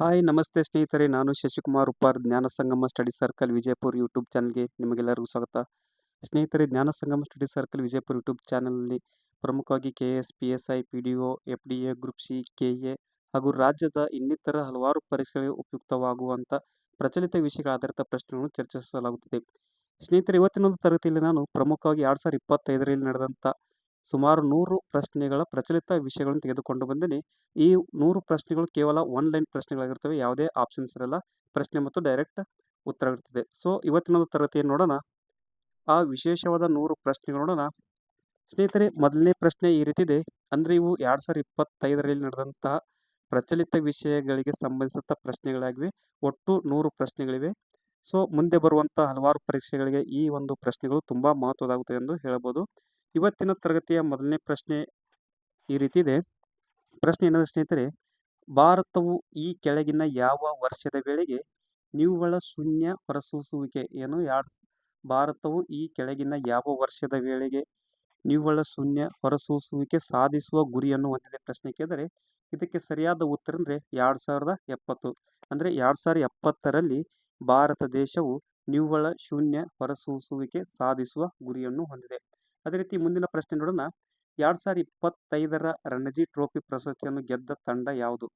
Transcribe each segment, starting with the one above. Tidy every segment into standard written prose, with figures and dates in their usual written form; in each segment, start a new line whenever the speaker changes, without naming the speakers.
Hi ನಮಸ್ತೆ ಸ್ನೇಹಿತರೆ, ನಾನು ಶಶಿಕುಮಾರ್ ಉಪ್ಪಾರ್, ಜ್ಞಾನ ಸಂಗಮ ಸ್ಟಡಿ ಸರ್ಕಲ್ ವಿಜಯಪುರ್ ಯೂಟ್ಯೂಬ್ ಚಾನಲ್ಗೆ ನಿಮಗೆಲ್ಲರಿಗೂ ಸ್ವಾಗತ. ಸ್ನೇಹಿತರೆ, ಜ್ಞಾನ ಸಂಗಮ ಸ್ಟಡಿ ಸರ್ಕಲ್ ವಿಜಯಪುರ್ ಯೂಟ್ಯೂಬ್ ಚಾನಲ್ನಲ್ಲಿ ಪ್ರಮುಖವಾಗಿ KS, PSI, PDO, FDA, group C, KA ಹಾಗೂ ರಾಜ್ಯದ ಇನ್ನಿತರ ಹಲವಾರು ಪರೀಕ್ಷೆಗಳಿಗೆ ಉಪಯುಕ್ತವಾಗುವಂಥ ಪ್ರಚಲಿತ ವಿಷಯಗಳ ಆಧಾರಿತ ಪ್ರಶ್ನೆಗಳನ್ನು ಚರ್ಚಿಸಲಾಗುತ್ತದೆ. ಸ್ನೇಹಿತರೆ, ಇವತ್ತಿನ ಒಂದು ತರಗತಿಯಲ್ಲಿ ನಾನು ಪ್ರಮುಖವಾಗಿ 2025ರಲ್ಲಿ ನಡೆದಂಥ ಸುಮಾರು 100 ಪ್ರಶ್ನೆಗಳ ಪ್ರಚಲಿತ ವಿಷಯಗಳನ್ನು ತೆಗೆದುಕೊಂಡು ಬಂದೇನೆ. ಈ 100 ಪ್ರಶ್ನೆಗಳು ಕೇವಲ ಆನ್ಲೈನ್ ಪ್ರಶ್ನೆಗಳಾಗಿರ್ತವೆ. ಯಾವುದೇ ಆಪ್ಷನ್ಸ್ ಇರಲ್ಲ. ಪ್ರಶ್ನೆ ಮತ್ತು ಡೈರೆಕ್ಟ್ ಉತ್ತರವಿರ್ತದೆ. ಸೊ ಇವತ್ತಿನ ಒಂದು ತರಗತಿಯನ್ನು ನೋಡೋಣ. ಆ ವಿಶೇಷವಾದ 100 ಪ್ರಶ್ನೆಗಳು ನೋಡೋಣ. ಸ್ನೇಹಿತರೆ, ಮೊದಲನೇ ಪ್ರಶ್ನೆ ಈ ರೀತಿ ಇದೆ. ಅಂದರೆ ಇವು 2025ರಲ್ಲಿ ನಡೆದಂತಹ ಪ್ರಚಲಿತ ವಿಷಯಗಳಿಗೆ ಸಂಬಂಧಿಸಿದ ಪ್ರಶ್ನೆಗಳಾಗಿವೆ. ಒಟ್ಟು 100 ಪ್ರಶ್ನೆಗಳಿವೆ. ಸೊ ಮುಂದೆ ಬರುವಂತಹ ಹಲವಾರು ಪರೀಕ್ಷೆಗಳಿಗೆ ಈ ಒಂದು ಪ್ರಶ್ನೆಗಳು ತುಂಬಾ ಮಹತ್ವದಾಗುತ್ತದೆ ಎಂದು ಹೇಳಬಹುದು. ಇವತ್ತಿನ ತರಗತಿಯ ಮೊದಲನೇ ಪ್ರಶ್ನೆ ಈ ರೀತಿ ಇದೆ. ಪ್ರಶ್ನೆ ಏನಂದ್ರೆ ಸ್ನೇಹಿತರೆ, ಭಾರತವು ಈ ಕೆಳಗಿನ ಯಾವ ವರ್ಷದ ವೇಳೆಗೆ ನಿವ್ವಳ ಶೂನ್ಯ ಹೊರಸೂಸುವಿಕೆಯನ್ನು ಭಾರತವು ಈ ಕೆಳಗಿನ ಯಾವ ವರ್ಷದ ವೇಳೆಗೆ ನಿವ್ವಳ ಶೂನ್ಯ ಹೊರಸೂಸುವಿಕೆ ಸಾಧಿಸುವ ಗುರಿಯನ್ನು ಹೊಂದಿದೆ ಪ್ರಶ್ನೆ ಕೇಳಿದರೆ ಇದಕ್ಕೆ ಸರಿಯಾದ ಉತ್ತರ ಅಂದರೆ 2070. ಅಂದರೆ 2070ರಲ್ಲಿ ಭಾರತ ದೇಶವು ನಿವ್ವಳ ಶೂನ್ಯ ಹೊರಸೂಸುವಿಕೆ ಸಾಧಿಸುವ ಗುರಿಯನ್ನು ಹೊಂದಿದೆ. ಅದೇ ರೀತಿ ಮುಂದಿನ ಪ್ರಶ್ನೆ ನೋಡೋಣ. 2025ರ ರಣಜಿ ಟ್ರೋಫಿ ಪ್ರಶಸ್ತಿಯನ್ನು ಗೆದ್ದ ತಂಡ ಯಾವುದು?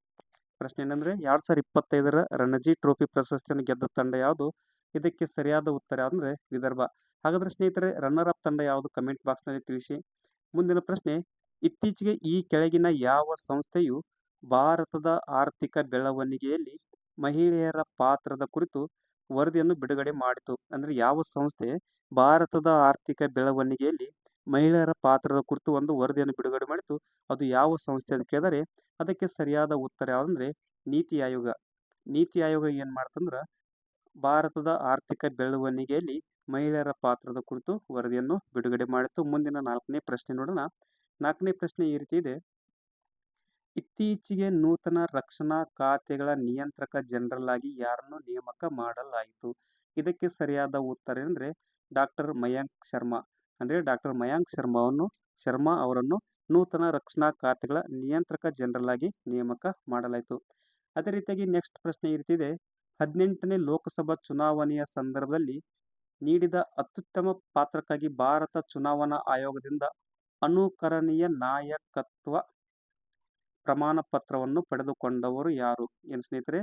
ಪ್ರಶ್ನೆ ಏನಂದ್ರೆ 2025ರ ರಣಜಿ ಟ್ರೋಫಿ ಪ್ರಶಸ್ತಿಯನ್ನು ಗೆದ್ದ ತಂಡ ಯಾವುದು? ಇದಕ್ಕೆ ಸರಿಯಾದ ಉತ್ತರ ಯಾವ್ದಂದ್ರೆ ವಿದರ್ಭ. ಹಾಗಾದ್ರೆ ಸ್ನೇಹಿತರೆ, ರನ್ನರ್ ಅಪ್ ತಂಡ ಯಾವುದು? ಕಮೆಂಟ್ ಬಾಕ್ಸ್ನಲ್ಲಿ ತಿಳಿಸಿ. ಮುಂದಿನ ಪ್ರಶ್ನೆ, ಇತ್ತೀಚೆಗೆ ಈ ಕೆಳಗಿನ ಯಾವ ಸಂಸ್ಥೆಯು ಭಾರತದ ಆರ್ಥಿಕ ಬೆಳವಣಿಗೆಯಲ್ಲಿ ಮಹಿಳೆಯರ ಪಾತ್ರದ ಕುರಿತು ವರದಿಯನ್ನು ಬಿಡುಗಡೆ ಮಾಡಿತು? ಅಂದ್ರೆ ಯಾವ ಸಂಸ್ಥೆ ಭಾರತದ ಆರ್ಥಿಕ ಬೆಳವಣಿಗೆಯಲ್ಲಿ ಮಹಿಳೆಯರ ಪಾತ್ರದ ಕುರಿತು ಒಂದು ವರದಿಯನ್ನು ಬಿಡುಗಡೆ ಮಾಡಿತು? ಅದು ಯಾವ ಸಂಸ್ಥೆ ಅಂತ ಕೇಳಿದರೆ ಅದಕ್ಕೆ ಸರಿಯಾದ ಉತ್ತರ ಯಾವುದಂದ್ರೆ ನೀತಿ ಆಯೋಗ. ನೀತಿ ಆಯೋಗ ಏನ್ ಮಾಡ್ತಂದ್ರ ಭಾರತದ ಆರ್ಥಿಕ ಬೆಳವಣಿಗೆಯಲ್ಲಿ ಮಹಿಳೆಯರ ಪಾತ್ರದ ಕುರಿತು ವರದಿಯನ್ನು ಬಿಡುಗಡೆ ಮಾಡಿತು. ಮುಂದಿನ 4ನೇ ಪ್ರಶ್ನೆ ನೋಡೋಣ. 4ನೇ ಪ್ರಶ್ನೆ ಈ ರೀತಿ ಇದೆ. ಇತ್ತೀಚೆಗೆ ನೂತನ ರಕ್ಷಣಾ ಖಾತೆಗಳ ನಿಯಂತ್ರಕ ಜನರಲ್ ಆಗಿ ಯಾರನ್ನು ನೇಮಕ ಮಾಡಲಾಯಿತು? ಇದಕ್ಕೆ ಸರಿಯಾದ ಉತ್ತರ ಅಂದ್ರೆ ಡಾಕ್ಟರ್ ಮಯಾಂಕ್ ಶರ್ಮಾ. ಅಂದ್ರೆ ಡಾಕ್ಟರ್ ಮಯಾಂಕ್ ಶರ್ಮಾ ಅವರನ್ನು ನೂತನ ರಕ್ಷಣಾ ಖಾತೆಗಳ ನಿಯಂತ್ರಕ ಜನರಲ್ ಆಗಿ ನೇಮಕ ಮಾಡಲಾಯಿತು. ಅದೇ ರೀತಿಯಾಗಿ ನೆಕ್ಸ್ಟ್ ಪ್ರಶ್ನೆ ಈ ರೀತಿ ಇದೆ. 18ನೇ ಲೋಕಸಭಾ ಚುನಾವಣೆಯ ಸಂದರ್ಭದಲ್ಲಿ ನೀಡಿದ ಅತ್ಯುತ್ತಮ ಪಾತ್ರಕ್ಕಾಗಿ ಭಾರತ ಚುನಾವಣಾ ಆಯೋಗದಿಂದ ಅನುಕರಣೀಯ ನಾಯಕತ್ವ ಪ್ರಮಾಣ ಪತ್ರವನ್ನು ಪಡೆದುಕೊಂಡವರು ಯಾರು? ಏನು ಸ್ನೇಹಿತರೆ,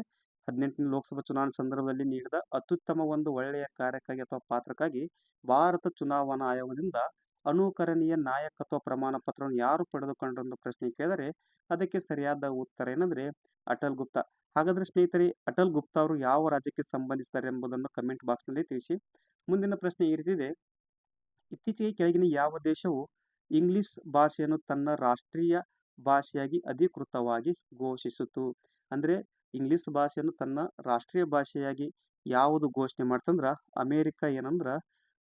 18ನೇ ಲೋಕಸಭಾ ಚುನಾವಣೆ ಸಂದರ್ಭದಲ್ಲಿ ನೀಡಿದ ಅತ್ಯುತ್ತಮ ಒಂದು ಒಳ್ಳೆಯ ಕಾರ್ಯಕ್ಕಾಗಿ ಅಥವಾ ಪಾತ್ರಕ್ಕಾಗಿ ಭಾರತ ಚುನಾವಣಾ ಆಯೋಗದಿಂದ ಅನುಕರಣೀಯ ನಾಯಕತ್ವ ಪ್ರಮಾಣ ಪತ್ರವನ್ನು ಯಾರು ಪಡೆದುಕೊಂಡ್ರು ಅಂತ ಪ್ರಶ್ನೆ ಕೇಳಿದರೆ ಅದಕ್ಕೆ ಸರಿಯಾದ ಉತ್ತರ ಏನಂದ್ರೆ ಅಟಲ್ ಗುಪ್ತಾ. ಹಾಗಾದ್ರೆ ಸ್ನೇಹಿತರೆ, ಅಟಲ್ ಗುಪ್ತಾ ಅವರು ಯಾವ ರಾಜ್ಯಕ್ಕೆ ಸಂಬಂಧಿಸಿದ್ದಾರೆ ಎಂಬುದನ್ನು ಕಮೆಂಟ್ ಬಾಕ್ಸ್ನಲ್ಲಿ ತಿಳಿಸಿ. ಮುಂದಿನ ಪ್ರಶ್ನೆ ಈ ರೀತಿ ಇದೆ. ಇತ್ತೀಚೆಗೆ ಕೆಳಗಿನ ಯಾವ ದೇಶವು ಇಂಗ್ಲಿಷ್ ಭಾಷೆಯನ್ನು ತನ್ನ ರಾಷ್ಟ್ರೀಯ ಭಾಷೆಯಾಗಿ ಅಧಿಕೃತವಾಗಿ ಘೋಷಿಸಿತು? ಅಂದ್ರೆ ಇಂಗ್ಲಿಷ್ ಭಾಷೆಯನ್ನು ತನ್ನ ರಾಷ್ಟ್ರೀಯ ಭಾಷೆಯಾಗಿ ಯಾವುದು ಘೋಷಣೆ ಮಾಡ್ತಂದ್ರ ಅಮೇರಿಕ ಏನಂದ್ರ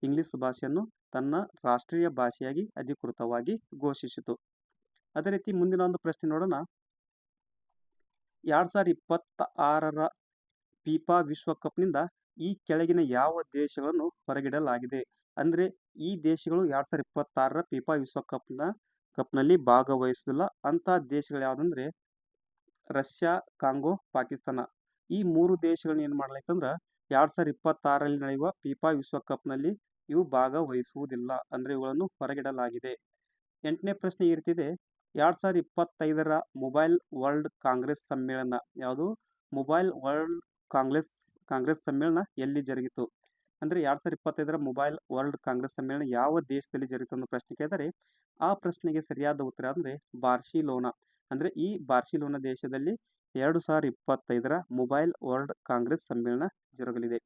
ಇಂಗ್ಲಿಷ್ ಭಾಷೆಯನ್ನು ತನ್ನ ರಾಷ್ಟ್ರೀಯ ಭಾಷೆಯಾಗಿ ಅಧಿಕೃತವಾಗಿ ಘೋಷಿಸಿತು. ಅದೇ ರೀತಿ ಮುಂದಿನ ಒಂದು ಪ್ರಶ್ನೆ ನೋಡೋಣ. 2026ರ ಫಿಫಾ ವಿಶ್ವಕಪ್ನಿಂದ ಈ ಕೆಳಗಿನ ಯಾವ ದೇಶಗಳನ್ನು ಹೊರಗಿಡಲಾಗಿದೆ? ಅಂದ್ರೆ ಈ ದೇಶಗಳು 2026ರ ಫಿಫಾ ಕಪ್ನಲ್ಲಿ ಭಾಗವಹಿಸುವುದಿಲ್ಲ. ಅಂತ ದೇಶಗಳು ಯಾವ್ದಂದ್ರೆ ರಷ್ಯಾ, ಕಾಂಗೋ, ಪಾಕಿಸ್ತಾನ. ಈ 3 ದೇಶಗಳನ್ನ ಏನ್ ಮಾಡಲಾಯ್ತಂದ್ರ 2026ರಲ್ಲಿ ನಡೆಯುವ ಫಿಫಾ ವಿಶ್ವಕಪ್ನಲ್ಲಿ ಇವು ಭಾಗವಹಿಸುವುದಿಲ್ಲ. ಅಂದ್ರೆ ಇವುಗಳನ್ನು ಹೊರಗಿಡಲಾಗಿದೆ. 8ನೇ ಪ್ರಶ್ನೆ ಈ ರೀತಿ ಇದೆ. 2025ರ ಮೊಬೈಲ್ ವರ್ಲ್ಡ್ ಕಾಂಗ್ರೆಸ್ ಸಮ್ಮೇಳನ ಯಾವುದು? ಮೊಬೈಲ್ ವರ್ಲ್ಡ್ ಕಾಂಗ್ರೆಸ್ ಸಮ್ಮೇಳನ ಎಲ್ಲಿ ಜರುಗಿತು? ಅಂದ್ರೆ 2025ರ ಮೊಬೈಲ್ ವರ್ಲ್ಡ್ ಕಾಂಗ್ರೆಸ್ ಸಮ್ಮೇಳನ ಯಾವ ದೇಶದಲ್ಲಿ ಜರುಗಿತು ಅನ್ನೋ ಪ್ರಶ್ನೆ ಕೇಳಿದರೆ ಆ ಪ್ರಶ್ನೆಗೆ ಸರಿಯಾದ ಉತ್ತರ ಅಂದ್ರೆ ಬಾರ್ಸಿಲೋನಾ. ಅಂದ್ರೆ ಈ ಬಾರ್ಸಿಲೋನಾ ದೇಶದಲ್ಲಿ 2025ರ ಮೊಬೈಲ್ ವರ್ಲ್ಡ್ ಕಾಂಗ್ರೆಸ್ ಸಮ್ಮೇಳನ ಜರುಗಲಿದೆ.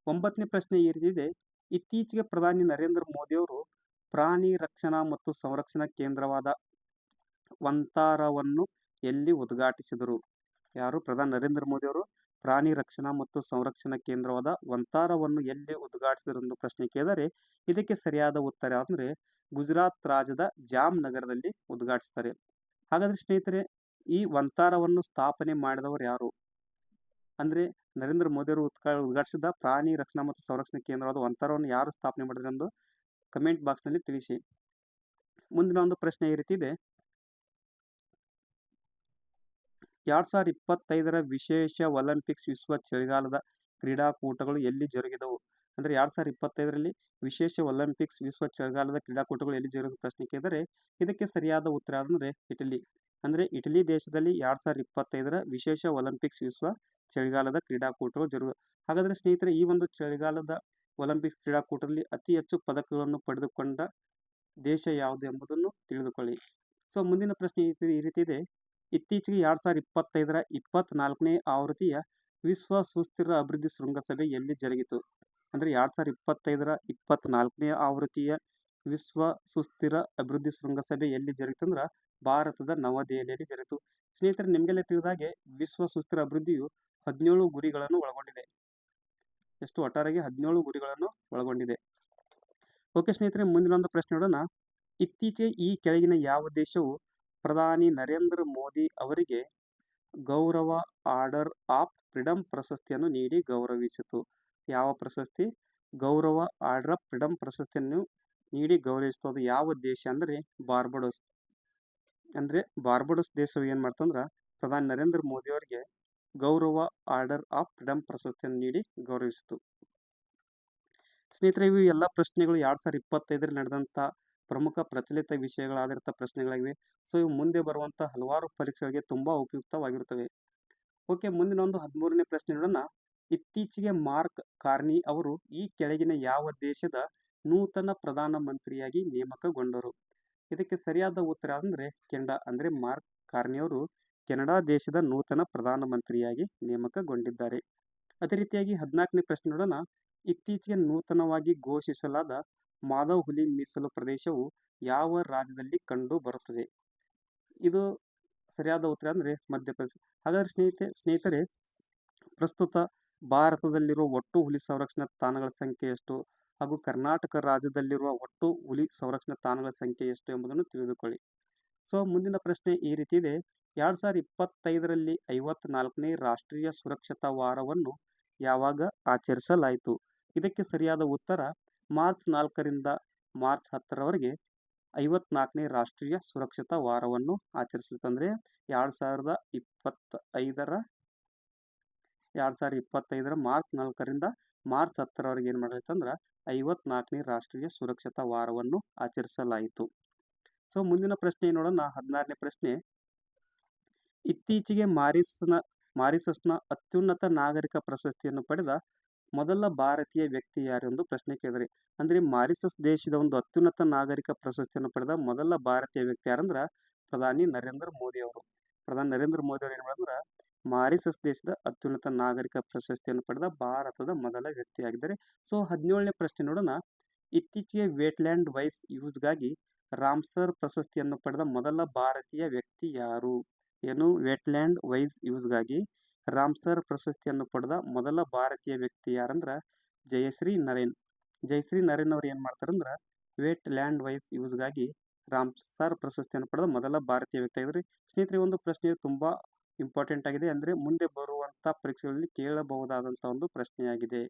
9ನೇ ಪ್ರಶ್ನೆ ಈ ರೀತಿ ಇದೆ. ಇತ್ತೀಚೆಗೆ ಪ್ರಧಾನಿ ನರೇಂದ್ರ ಮೋದಿ ಅವರು ಪ್ರಾಣಿ ರಕ್ಷಣಾ ಮತ್ತು ಸಂರಕ್ಷಣಾ ಕೇಂದ್ರವಾದ ವಂತಾರವನ್ನು ಎಲ್ಲಿ ಉದ್ಘಾಟಿಸಿದರು? ಯಾರು? ಪ್ರಧಾನಿ ನರೇಂದ್ರ ಮೋದಿ ಅವರು ಪ್ರಾಣಿ ರಕ್ಷಣಾ ಮತ್ತು ಸಂರಕ್ಷಣಾ ಕೇಂದ್ರವಾದ ವಂತಾರವನ್ನು ಎಲ್ಲಿ ಉದ್ಘಾಟಿಸಿದರು ಎಂದು ಪ್ರಶ್ನೆ ಕೇಳಿದರೆ ಇದಕ್ಕೆ ಸರಿಯಾದ ಉತ್ತರ ಅಂದ್ರೆ ಗುಜರಾತ್ ರಾಜ್ಯದ ಜಾಮ್ ನಗರದಲ್ಲಿ ಉದ್ಘಾಟಿಸ್ತಾರೆ. ಹಾಗಾದ್ರೆ ಸ್ನೇಹಿತರೆ, ಈ ವಂತಾರವನ್ನು ಸ್ಥಾಪನೆ ಮಾಡಿದವರು ಯಾರು? ಅಂದ್ರೆ ನರೇಂದ್ರ ಮೋದಿ ಅವರು ಉದ್ಘಾಟಿಸಿದ ಪ್ರಾಣಿ ರಕ್ಷಣಾ ಮತ್ತು ಸಂರಕ್ಷಣಾ ಕೇಂದ್ರವಾದ ವಂತಾರವನ್ನು ಯಾರು ಸ್ಥಾಪನೆ ಮಾಡಿದ್ರು ಎಂದು ಕಮೆಂಟ್ ಬಾಕ್ಸ್ನಲ್ಲಿ ತಿಳಿಸಿ. ಮುಂದಿನ ಒಂದು ಪ್ರಶ್ನೆ ಈ ರೀತಿ ಇದೆ. 2025ರ ವಿಶೇಷ ಒಲಿಂಪಿಕ್ಸ್ ವಿಶ್ವ ಚಳಿಗಾಲದ ಕ್ರೀಡಾಕೂಟಗಳು ಎಲ್ಲಿ ಜರುಗಿದವು? ಅಂದರೆ 2025ರಲ್ಲಿ ವಿಶೇಷ ಒಲಿಂಪಿಕ್ಸ್ ವಿಶ್ವ ಚಳಿಗಾಲದ ಕ್ರೀಡಾಕೂಟಗಳು ಎಲ್ಲಿ ಜರುಗಿದ ಪ್ರಶ್ನೆ ಕೇಳಿದರೆ ಇದಕ್ಕೆ ಸರಿಯಾದ ಉತ್ತರ ಅಂದರೆ ಇಟಲಿ. ಅಂದರೆ ಇಟಲಿ ದೇಶದಲ್ಲಿ 2025ರ ವಿಶೇಷ ಒಲಿಂಪಿಕ್ಸ್ ವಿಶ್ವ ಚಳಿಗಾಲದ ಕ್ರೀಡಾಕೂಟಗಳು ಜರುಗಿದವು. ಹಾಗಾದರೆ ಸ್ನೇಹಿತರೆ, ಈ ಒಂದು ಚಳಿಗಾಲದ ಒಲಿಂಪಿಕ್ಸ್ ಕ್ರೀಡಾಕೂಟದಲ್ಲಿ ಅತಿ ಹೆಚ್ಚು ಪದಕಗಳನ್ನು ಪಡೆದುಕೊಂಡ ದೇಶ ಯಾವುದು ಎಂಬುದನ್ನು ತಿಳಿದುಕೊಳ್ಳಿ. ಸೊ ಮುಂದಿನ ಪ್ರಶ್ನೆ ಈ ರೀತಿ ಇದೆ. ಇತ್ತೀಚೆಗೆ 2025ರ 24ನೇ ಆವೃತ್ತಿಯ ವಿಶ್ವ ಸುಸ್ಥಿರ ಅಭಿವೃದ್ಧಿ ಶೃಂಗಸಭೆ ಎಲ್ಲಿ ಜರುಗಿತು? ಅಂದರೆ 2025ರ 24ನೇ ಆವೃತ್ತಿಯ ವಿಶ್ವ ಸುಸ್ಥಿರ ಅಭಿವೃದ್ಧಿ ಶೃಂಗಸಭೆ ಎಲ್ಲಿ ಜರುಗಿತು ಅಂದ್ರೆ ಭಾರತದ ನವದೆಹಲಿಯಲ್ಲಿ ಜರುಗಿತು. ಸ್ನೇಹಿತರೆ, ನಿಮಗೆಲ್ಲ ತಿಳಿದ ಹಾಗೆ ವಿಶ್ವ ಸುಸ್ಥಿರ ಅಭಿವೃದ್ಧಿಯು 17 ಗುರಿಗಳನ್ನು ಒಳಗೊಂಡಿದೆ. ಎಷ್ಟು? ಒಟ್ಟಾರೆಯಾಗಿ 17 ಗುರಿಗಳನ್ನು ಒಳಗೊಂಡಿದೆ. ಓಕೆ ಸ್ನೇಹಿತರೆ, ಮುಂದಿನ ಒಂದು ಪ್ರಶ್ನೆ ನೋಡೋಣ. ಇತ್ತೀಚೆಗೆ ಈ ಕೆಳಗಿನ ಯಾವ ದೇಶವು ಪ್ರಧಾನಿ ನರೇಂದ್ರ ಮೋದಿ ಅವರಿಗೆ ಗೌರವ ಆರ್ಡರ್ ಆಫ್ ಫ್ರೀಡಂ ಪ್ರಶಸ್ತಿಯನ್ನು ನೀಡಿ ಗೌರವಿಸಿತು? ಯಾವ ಪ್ರಶಸ್ತಿ? ಗೌರವ ಆರ್ಡರ್ ಆಫ್ ಫ್ರೀಡಂ ಪ್ರಶಸ್ತಿಯನ್ನು ನೀಡಿ ಗೌರವಿಸಿತು. ಅದು ಯಾವ ದೇಶ ಅಂದರೆ ಬಾರ್ಬಡೋಸ್. ಅಂದರೆ ಬಾರ್ಬಡೋಸ್ ದೇಶವು ಏನು ಮಾಡ್ತಂದ್ರೆ ಪ್ರಧಾನಿ ನರೇಂದ್ರ ಮೋದಿ ಅವರಿಗೆ ಗೌರವ ಆರ್ಡರ್ ಆಫ್ ಫ್ರೀಡಂ ಪ್ರಶಸ್ತಿಯನ್ನು ನೀಡಿ ಗೌರವಿಸಿತು. ಸ್ನೇಹಿತರೆ, ಇವು ಎಲ್ಲ ಪ್ರಶ್ನೆಗಳು 2025ರಲ್ಲಿ ನಡೆದಂಥ ಪ್ರಮುಖ ಪ್ರಚಲಿತ ವಿಷಯಗಳಾದಂಥ ಪ್ರಶ್ನೆಗಳಾಗಿವೆ. ಸೊ ಇವು ಮುಂದೆ ಬರುವಂಥ ಹಲವಾರು ಪರೀಕ್ಷೆಗಳಿಗೆ ತುಂಬ ಉಪಯುಕ್ತವಾಗಿರುತ್ತವೆ. ಓಕೆ, ಮುಂದಿನ ಒಂದು 13ನೇ ಪ್ರಶ್ನೆ ನೋಡೋಣ. ಇತ್ತೀಚೆಗೆ ಮಾರ್ಕ್ ಕಾರ್ನಿ ಅವರು ಈ ಕೆಳಗಿನ ಯಾವ ದೇಶದ ನೂತನ ಪ್ರಧಾನಮಂತ್ರಿಯಾಗಿ ನೇಮಕಗೊಂಡರು? ಇದಕ್ಕೆ ಸರಿಯಾದ ಉತ್ತರ ಅಂದರೆ ಕೆನಡಾ. ಅಂದರೆ ಮಾರ್ಕ್ ಕಾರ್ನಿ ಅವರು ಕೆನಡಾ ದೇಶದ ನೂತನ ಪ್ರಧಾನಮಂತ್ರಿಯಾಗಿ ನೇಮಕಗೊಂಡಿದ್ದಾರೆ. ಅದೇ ರೀತಿಯಾಗಿ 14ನೇ ಪ್ರಶ್ನೆ ನೋಡೋಣ. ಇತ್ತೀಚೆಗೆ ನೂತನವಾಗಿ ಘೋಷಿಸಲಾದ ಮಾಧವ್ ಹುಲಿ ಮೀಸಲು ಪ್ರದೇಶವು ಯಾವ ರಾಜ್ಯದಲ್ಲಿ ಕಂಡು ಬರುತ್ತದೆ? ಇದು ಸರಿಯಾದ ಉತ್ತರ ಅಂದರೆ ಮಧ್ಯಪ್ರದೇಶ. ಹಾಗಾದರೆ ಸ್ನೇಹಿತರೆ, ಪ್ರಸ್ತುತ ಭಾರತದಲ್ಲಿರುವ ಒಟ್ಟು ಹುಲಿ ಸಂರಕ್ಷಣಾ ತಾಣಗಳ ಸಂಖ್ಯೆ ಎಷ್ಟು ಹಾಗೂ ಕರ್ನಾಟಕ ರಾಜ್ಯದಲ್ಲಿರುವ ಒಟ್ಟು ಹುಲಿ ಸಂರಕ್ಷಣಾ ತಾಣಗಳ ಸಂಖ್ಯೆ ಎಷ್ಟು ಎಂಬುದನ್ನು ತಿಳಿದುಕೊಳ್ಳಿ. ಸೊ ಮುಂದಿನ ಪ್ರಶ್ನೆ ಈ ರೀತಿ ಇದೆ. 2025ರಲ್ಲಿ 54ನೇ ರಾಷ್ಟ್ರೀಯ ಸುರಕ್ಷತಾ ವಾರವನ್ನು ಯಾವಾಗ ಆಚರಿಸಲಾಯಿತು? ಇದಕ್ಕೆ ಸರಿಯಾದ ಉತ್ತರ ಮಾರ್ಚ್ 4ರಿಂದ ಮಾರ್ಚ್ 10ರವರೆಗೆ 54ನೇ ರಾಷ್ಟ್ರೀಯ ಸುರಕ್ಷತಾ ವಾರವನ್ನು ಆಚರಿಸುತ್ತಂದರೆ 2025ರ ಮಾರ್ಚ್ 4ರಿಂದ ಮಾರ್ಚ್ 10ರವರೆಗೆ ಏನು ಮಾಡಲಾಯ್ತಂದ್ರೆ 54ನೇ ರಾಷ್ಟ್ರೀಯ ಸುರಕ್ಷತಾ ವಾರವನ್ನು ಆಚರಿಸಲಾಯಿತು. ಸೊ ಮುಂದಿನ ಪ್ರಶ್ನೆ ನೋಡೋಣ. 16ನೇ ಪ್ರಶ್ನೆ. ಇತ್ತೀಚೆಗೆ ಮಾರಿಸಸ್ನ ಅತ್ಯುನ್ನತ ನಾಗರಿಕ ಪ್ರಶಸ್ತಿಯನ್ನು ಪಡೆದ ಮೊದಲ ಭಾರತೀಯ ವ್ಯಕ್ತಿ ಯಾರು ಎಂದು ಪ್ರಶ್ನೆ ಕೇಳಿದರೆ, ಅಂದರೆ ಮಾರಿಸಸ್ ದೇಶದ ಒಂದು ಅತ್ಯುನ್ನತ ನಾಗರಿಕ ಪ್ರಶಸ್ತಿಯನ್ನು ಪಡೆದ ಮೊದಲ ಭಾರತೀಯ ವ್ಯಕ್ತಿ ಯಾರಂದ್ರೆ ಪ್ರಧಾನಿ ನರೇಂದ್ರ ಮೋದಿ ಅವರು. ಪ್ರಧಾನಿ ನರೇಂದ್ರ ಮೋದಿ ಅವರು ಏನು ಮಾಡಿದ್ರೆ ಮಾರಿಸಸ್ ದೇಶದ ಅತ್ಯುನ್ನತ ನಾಗರಿಕ ಪ್ರಶಸ್ತಿಯನ್ನು ಪಡೆದ ಭಾರತದ ಮೊದಲ ವ್ಯಕ್ತಿಯಾಗಿದ್ದಾರೆ. ಸೊ 17ನೇ ಪ್ರಶ್ನೆ ನೋಡೋಣ. ಇತ್ತೀಚೆಗೆ ವೇಟ್ಲ್ಯಾಂಡ್ ವೈಸ್ ಯೂಸ್ಗಾಗಿ ರಾಮ್ಸರ್ ಪ್ರಶಸ್ತಿಯನ್ನು ಪಡೆದ ಮೊದಲ ಭಾರತೀಯ ವ್ಯಕ್ತಿ ಯಾರು? ಏನು? ವೇಟ್ಲ್ಯಾಂಡ್ ವೈಸ್ ಯೂಸ್ಗಾಗಿ ರಾಮ್ಸರ್ ಪ್ರಶಸ್ತಿಯನ್ನು ಪಡೆದ ಮೊದಲ ಭಾರತೀಯ ವ್ಯಕ್ತಿ ಯಾರಂದ್ರೆ ಜಯಶ್ರೀ ನರೇನ್. ಜಯಶ್ರೀ ನರೇನ್ ಅವರು ಏನು ಮಾಡ್ತಾರಂದ್ರೆ ವೇಟ್ಲ್ಯಾಂಡ್ ವೈಸ್ ಯೂಸ್ಗಾಗಿ ರಾಮ್ಸರ್ ಪ್ರಶಸ್ತಿಯನ್ನು ಪಡೆದ ಮೊದಲ ಭಾರತೀಯ ವ್ಯಕ್ತಿ ಆಗಿದ್ದಾರೆ. ಸ್ನೇಹಿತರೆ, ಒಂದು ಪ್ರಶ್ನೆ ತುಂಬಾ ಇಂಪಾರ್ಟೆಂಟ್ ಆಗಿದೆ. ಅಂದರೆ ಮುಂದೆ ಬರುವಂಥ ಪರೀಕ್ಷೆಗಳಲ್ಲಿ ಕೇಳಬಹುದಾದಂಥ ಒಂದು ಪ್ರಶ್ನೆಯಾಗಿದೆ.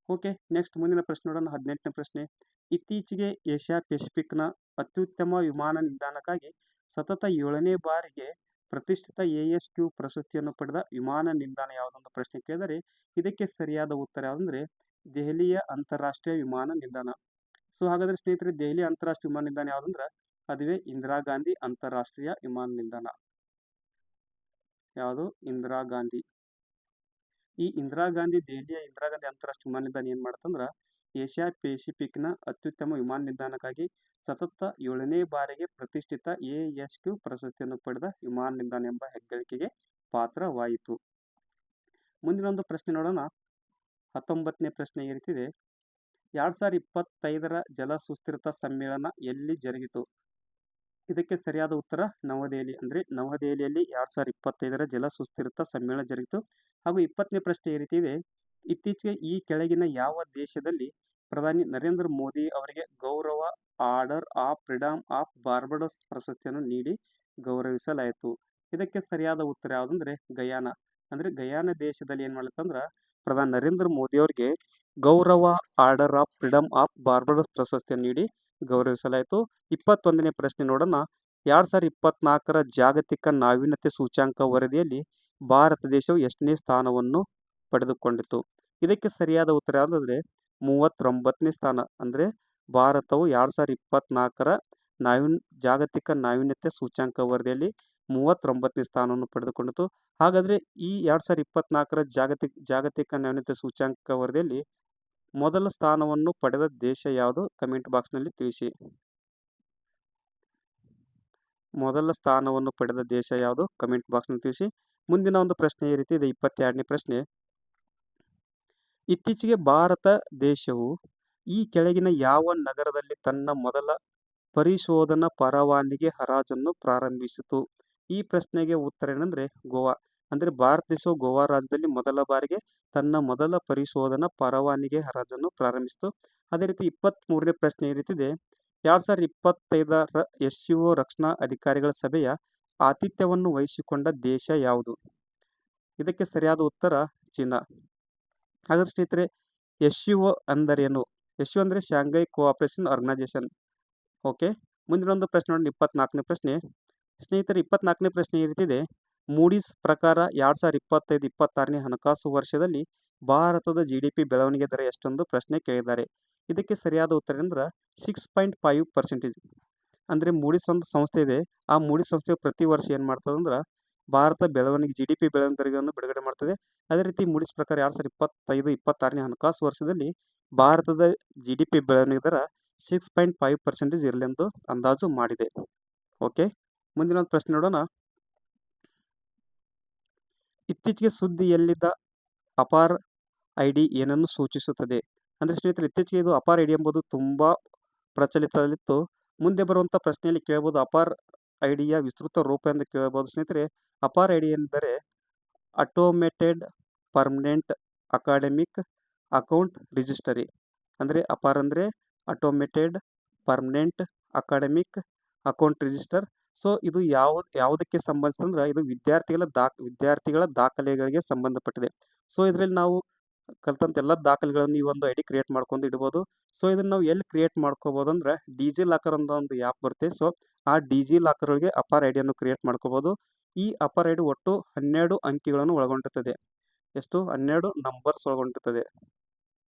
ಓಕೆ, ನೆಕ್ಸ್ಟ್ ಮುಂದಿನ ಪ್ರಶ್ನೆ ನೋಡೋಣ. 18ನೇ ಪ್ರಶ್ನೆ. ಇತ್ತೀಚೆಗೆ ಏಷ್ಯಾ ಪೆಸಿಫಿಕ್ನ ಅತ್ಯುತ್ತಮ ವಿಮಾನ ನಿಲ್ದಾಣಕ್ಕಾಗಿ ಸತತ 7ನೇ ಬಾರಿಗೆ ಪ್ರತಿಷ್ಠಿತ ASQ ಪ್ರಶಸ್ತಿಯನ್ನು ಪಡೆದ ವಿಮಾನ ನಿಲ್ದಾಣ ಯಾವುದೊಂದು ಪ್ರಶ್ನೆ ಕೇಳಿದರೆ ಇದಕ್ಕೆ ಸರಿಯಾದ ಉತ್ತರ ಯಾವುದಂದ್ರೆ ದೆಹಲಿಯ ಅಂತಾರಾಷ್ಟ್ರೀಯ ವಿಮಾನ ನಿಲ್ದಾಣ. ಸೊ ಹಾಗಾದರೆ ಸ್ನೇಹಿತರೆ, ದೆಹಲಿ ಅಂತಾರಾಷ್ಟ್ರೀಯ ವಿಮಾನ ನಿಲ್ದಾಣ ಯಾವುದಂದ್ರೆ ಅದುವೇ ಇಂದಿರಾ ಗಾಂಧಿ ಅಂತಾರಾಷ್ಟ್ರೀಯ ವಿಮಾನ ನಿಲ್ದಾಣ. ಯಾವುದು? ಇಂದಿರಾ ಗಾಂಧಿ. ಈ ದೆಹಲಿಯ ಇಂದಿರಾ ಗಾಂಧಿ ಅಂತಾರಾಷ್ಟ್ರೀಯ ವಿಮಾನ ನಿಲ್ದಾಣ ಏನು ಮಾಡುತ್ತಂದ್ರೆ ಏಷ್ಯಾ ಪೆಸಿಫಿಕ್ನ ಅತ್ಯುತ್ತಮ ವಿಮಾನ ನಿಲ್ದಾಣಕ್ಕಾಗಿ ಸತತ 7ನೇ ಬಾರಿಗೆ ಪ್ರತಿಷ್ಠಿತ ASQ ಪ್ರಶಸ್ತಿಯನ್ನು ಪಡೆದ ವಿಮಾನ ನಿಲ್ದಾಣ ಎಂಬ ಹೆಗ್ಗಳಿಕೆಗೆ ಪಾತ್ರವಾಯಿತು. ಮುಂದಿನ ಒಂದು ಪ್ರಶ್ನೆ ನೋಡೋಣ. 19ನೇ ಪ್ರಶ್ನೆ ಈ ರೀತಿ ಇದೆ. 2025ರ ಜಲ ಸುಸ್ಥಿರತಾ ಸಮ್ಮೇಳನ ಎಲ್ಲಿ ಜರುಗಿತು? ಇದಕ್ಕೆ ಸರಿಯಾದ ಉತ್ತರ ನವದೆಹಲಿ. ಅಂದರೆ ನವದೆಹಲಿಯಲ್ಲಿ 2025ರ ಜಲ ಸುಸ್ಥಿರತಾ ಸಮ್ಮೇಳನ ಜರುಗಿತು. ಹಾಗೂ 20ನೇ ಪ್ರಶ್ನೆ ಈ ರೀತಿ ಇದೆ. ಇತ್ತೀಚೆಗೆ ಈ ಕೆಳಗಿನ ಯಾವ ದೇಶದಲ್ಲಿ ಪ್ರಧಾನಿ ನರೇಂದ್ರ ಮೋದಿ ಅವರಿಗೆ ಗೌರವ order of freedom of Barbados ಪ್ರಶಸ್ತಿಯನ್ನು ನೀಡಿ ಗೌರವಿಸಲಾಯಿತು? ಇದಕ್ಕೆ ಸರಿಯಾದ ಉತ್ತರ ಯಾವುದಂದ್ರೆ ಗಯಾನ. ಅಂದರೆ ಗಯಾನ ದೇಶದಲ್ಲಿ ಏನು ಮಾಡ್ಲತ್ತಂದ್ರೆ ಪ್ರಧಾನಿ ನರೇಂದ್ರ ಮೋದಿ ಅವರಿಗೆ ಗೌರವ order of freedom of Barbados ಪ್ರಶಸ್ತಿಯನ್ನು ನೀಡಿ ಗೌರವಿಸಲಾಯಿತು. 21ನೇ ಪ್ರಶ್ನೆ ನೋಡೋಣ. 2024ರ ಜಾಗತಿಕ ನಾವೀನ್ಯತೆ ಸೂಚ್ಯಂಕ ವರದಿಯಲ್ಲಿ ಭಾರತ ದೇಶವು ಎಷ್ಟನೇ ಸ್ಥಾನವನ್ನು ಪಡೆದುಕೊಂಡಿತು? ಇದಕ್ಕೆ ಸರಿಯಾದ ಉತ್ತರ ಯಾವುದಂದ್ರೆ 39ನೇ ಸ್ಥಾನ. ಅಂದರೆ ಭಾರತವು 2024ರ ಜಾಗತಿಕ ನಾವೀನ್ಯತೆ ಸೂಚ್ಯಂಕ ವರದಿಯಲ್ಲಿ 39ನೇ ಸ್ಥಾನವನ್ನು ಪಡೆದುಕೊಂಡಿತು. ಹಾಗಾದರೆ ಈ 2024ರ ಜಾಗತಿಕ ನಾವೀನ್ಯತೆ ಸೂಚ್ಯಂಕ ವರದಿಯಲ್ಲಿ ಮೊದಲ ಸ್ಥಾನವನ್ನು ಪಡೆದ ದೇಶ ಯಾವುದು? ಕಮೆಂಟ್ ಬಾಕ್ಸ್ನಲ್ಲಿ ತಿಳಿಸಿ. ಮೊದಲ ಸ್ಥಾನವನ್ನು ಪಡೆದ ದೇಶ ಯಾವುದು? ಕಮೆಂಟ್ ಬಾಕ್ಸ್ನಲ್ಲಿ ತಿಳಿಸಿ. ಮುಂದಿನ ಒಂದು ಪ್ರಶ್ನೆ ಈ ರೀತಿ ಇದೆ, 22ನೇ ಪ್ರಶ್ನೆ. ಇತ್ತೀಚೆಗೆ ಭಾರತ ದೇಶವು ಈ ಕೆಳಗಿನ ಯಾವ ನಗರದಲ್ಲಿ ತನ್ನ ಮೊದಲ ಪರಿಶೋಧನಾ ಪರವಾನಗಿ ಹರಾಜನ್ನು ಪ್ರಾರಂಭಿಸಿತು? ಈ ಪ್ರಶ್ನೆಗೆ ಉತ್ತರ ಏನಂದ್ರೆ ಗೋವಾ. ಅಂದರೆ ಭಾರತ ದೇಶವು ಗೋವಾ ರಾಜ್ಯದಲ್ಲಿ ಮೊದಲ ಬಾರಿಗೆ ತನ್ನ ಮೊದಲ ಪರಿಶೋಧನಾ ಪರವಾನಗಿ ಹರಾಜನ್ನು ಪ್ರಾರಂಭಿಸಿತು. ಅದೇ ರೀತಿ 23ನೇ ಪ್ರಶ್ನೆ ಈ ರೀತಿ ಇದೆ, 2025ರ SCO ರಕ್ಷಣಾ ಅಧಿಕಾರಿಗಳ ಸಭೆಯ ಆತಿಥ್ಯವನ್ನು ವಹಿಸಿಕೊಂಡ ದೇಶ ಯಾವುದು? ಇದಕ್ಕೆ ಸರಿಯಾದ ಉತ್ತರ ಚೀನಾ. ಹಾಗಾದ್ರೆ ಸ್ನೇಹಿತರೆ, SCO ಅಂದರೇನು? SCO ಅಂದರೆ ಶಾಂಘೈ ಕೋಆಪರೇಷನ್ ಆರ್ಗನೈಜೇಷನ್. ಓಕೆ, ಮುಂದಿನ ಒಂದು ಪ್ರಶ್ನೆ ನೋಡಿ, 24ನೇ ಪ್ರಶ್ನೆ. ಸ್ನೇಹಿತರೆ, 24ನೇ ಪ್ರಶ್ನೆ ಈ ರೀತಿ ಇದೆ, ಮೂಡೀಸ್ ಪ್ರಕಾರ 2025-26ನೇ ಹಣಕಾಸು ವರ್ಷದಲ್ಲಿ ಭಾರತದ GDP ಬೆಳವಣಿಗೆ ದರ ಎಷ್ಟೊಂದು ಪ್ರಶ್ನೆ ಕೇಳಿದ್ದಾರೆ. ಇದಕ್ಕೆ ಸರಿಯಾದ ಉತ್ತರ ಅಂದ್ರೆ 6.5%. ಅಂದರೆ ಮೂಡೀಸ್ ಒಂದು ಸಂಸ್ಥೆ ಇದೆ. ಆ ಮೂಡೀಸ್ ಸಂಸ್ಥೆ ಪ್ರತಿ ವರ್ಷ ಏನು ಮಾಡ್ತದೆ ಅಂದ್ರೆ ಭಾರತ ಬೆಳವಣಿಗೆ GDP ಬೆಳವಣಿಗೆ ದರಗಳನ್ನು ಬಿಡುಗಡೆ ಮಾಡ್ತದೆ. ಅದೇ ರೀತಿ ಮೂಡೀಸ್ ಪ್ರಕಾರ 2025-26ನೇ ಹಣಕಾಸು ವರ್ಷದಲ್ಲಿ ಭಾರತದ GDP ಬೆಳವಣಿಗೆ ದರ 6.5% ಇರಲೆಂದು ಅಂದಾಜು ಮಾಡಿದೆ. ಓಕೆ, ಮುಂದಿನ ಒಂದು ಪ್ರಶ್ನೆ ನೋಡೋಣ. ಇತ್ತೀಚೆಗೆ ಸುದ್ದಿಯಲ್ಲಿದ್ದ ಅಪಾರ್ ID ಏನನ್ನು ಸೂಚಿಸುತ್ತದೆ? ಅಂದರೆ ಸ್ನೇಹಿತರೆ, ಇತ್ತೀಚೆಗೆ ಇದು ಅಪಾರ್ ID ಎಂಬುದು ತುಂಬ ಪ್ರಚಲಿತದಲ್ಲಿತ್ತು. ಮುಂದೆ ಬರುವಂಥ ಪ್ರಶ್ನೆಯಲ್ಲಿ ಕೇಳಬಹುದು, ಅಪಾರ್ IDಯ ವಿಸ್ತೃತ ರೂಪ ಎಂದು ಕೇಳಬಹುದು. ಸ್ನೇಹಿತರೆ, ಅಪಾರ್ ID ಎಂದರೆ ಆಟೋಮೇಟೆಡ್ ಪರ್ಮನೆಂಟ್ ಅಕಾಡೆಮಿಕ್ ಅಕೌಂಟ್ ರಿಜಿಸ್ಟರಿ. ಅಂದರೆ ಅಪಾರ್ ಅಂದರೆ automated permanent academic account register. So ಇದು ಯಾವುದಕ್ಕೆ ಸಂಬಂಧಿಸಿದ್ರೆ ಇದು ವಿದ್ಯಾರ್ಥಿಗಳ ದಾಖಲೆಗಳಿಗೆ ಸಂಬಂಧಪಟ್ಟಿದೆ. ಸೊ ಇದರಲ್ಲಿ ನಾವು ಕಲ್ತಂತ ಎಲ್ಲ ದಾಖಲೆಗಳನ್ನು ಈ ಒಂದು ID ಕ್ರಿಯೇಟ್ ಮಾಡ್ಕೊಂಡು ಇಡ್ಬೋದು. ಸೊ ಇದನ್ನು ನಾವು ಎಲ್ಲಿ ಕ್ರಿಯೇಟ್ ಮಾಡ್ಕೋಬೋದು ಅಂದ್ರೆ ಡಿಜಿ ಲಾಕರ್ ಅಂತ ಒಂದು ಆ್ಯಪ್ ಬರುತ್ತೆ. ಸೊ ಆ ಡಿಜಿ ಲಾಕರ್ ಒಳಗೆ ಅಪಾರ್ ಐಡಿಯನ್ನು ಕ್ರಿಯೇಟ್ ಮಾಡ್ಕೋಬೋದು. ಈ ಅಪಾರ್ ID ಒಟ್ಟು 12 ಅಂಕಿಗಳನ್ನು ಒಳಗೊಂಡಿರ್ತದೆ. ಎಷ್ಟು? 12 ನಂಬರ್ಸ್ ಒಳಗೊಂಡಿರ್ತದೆ.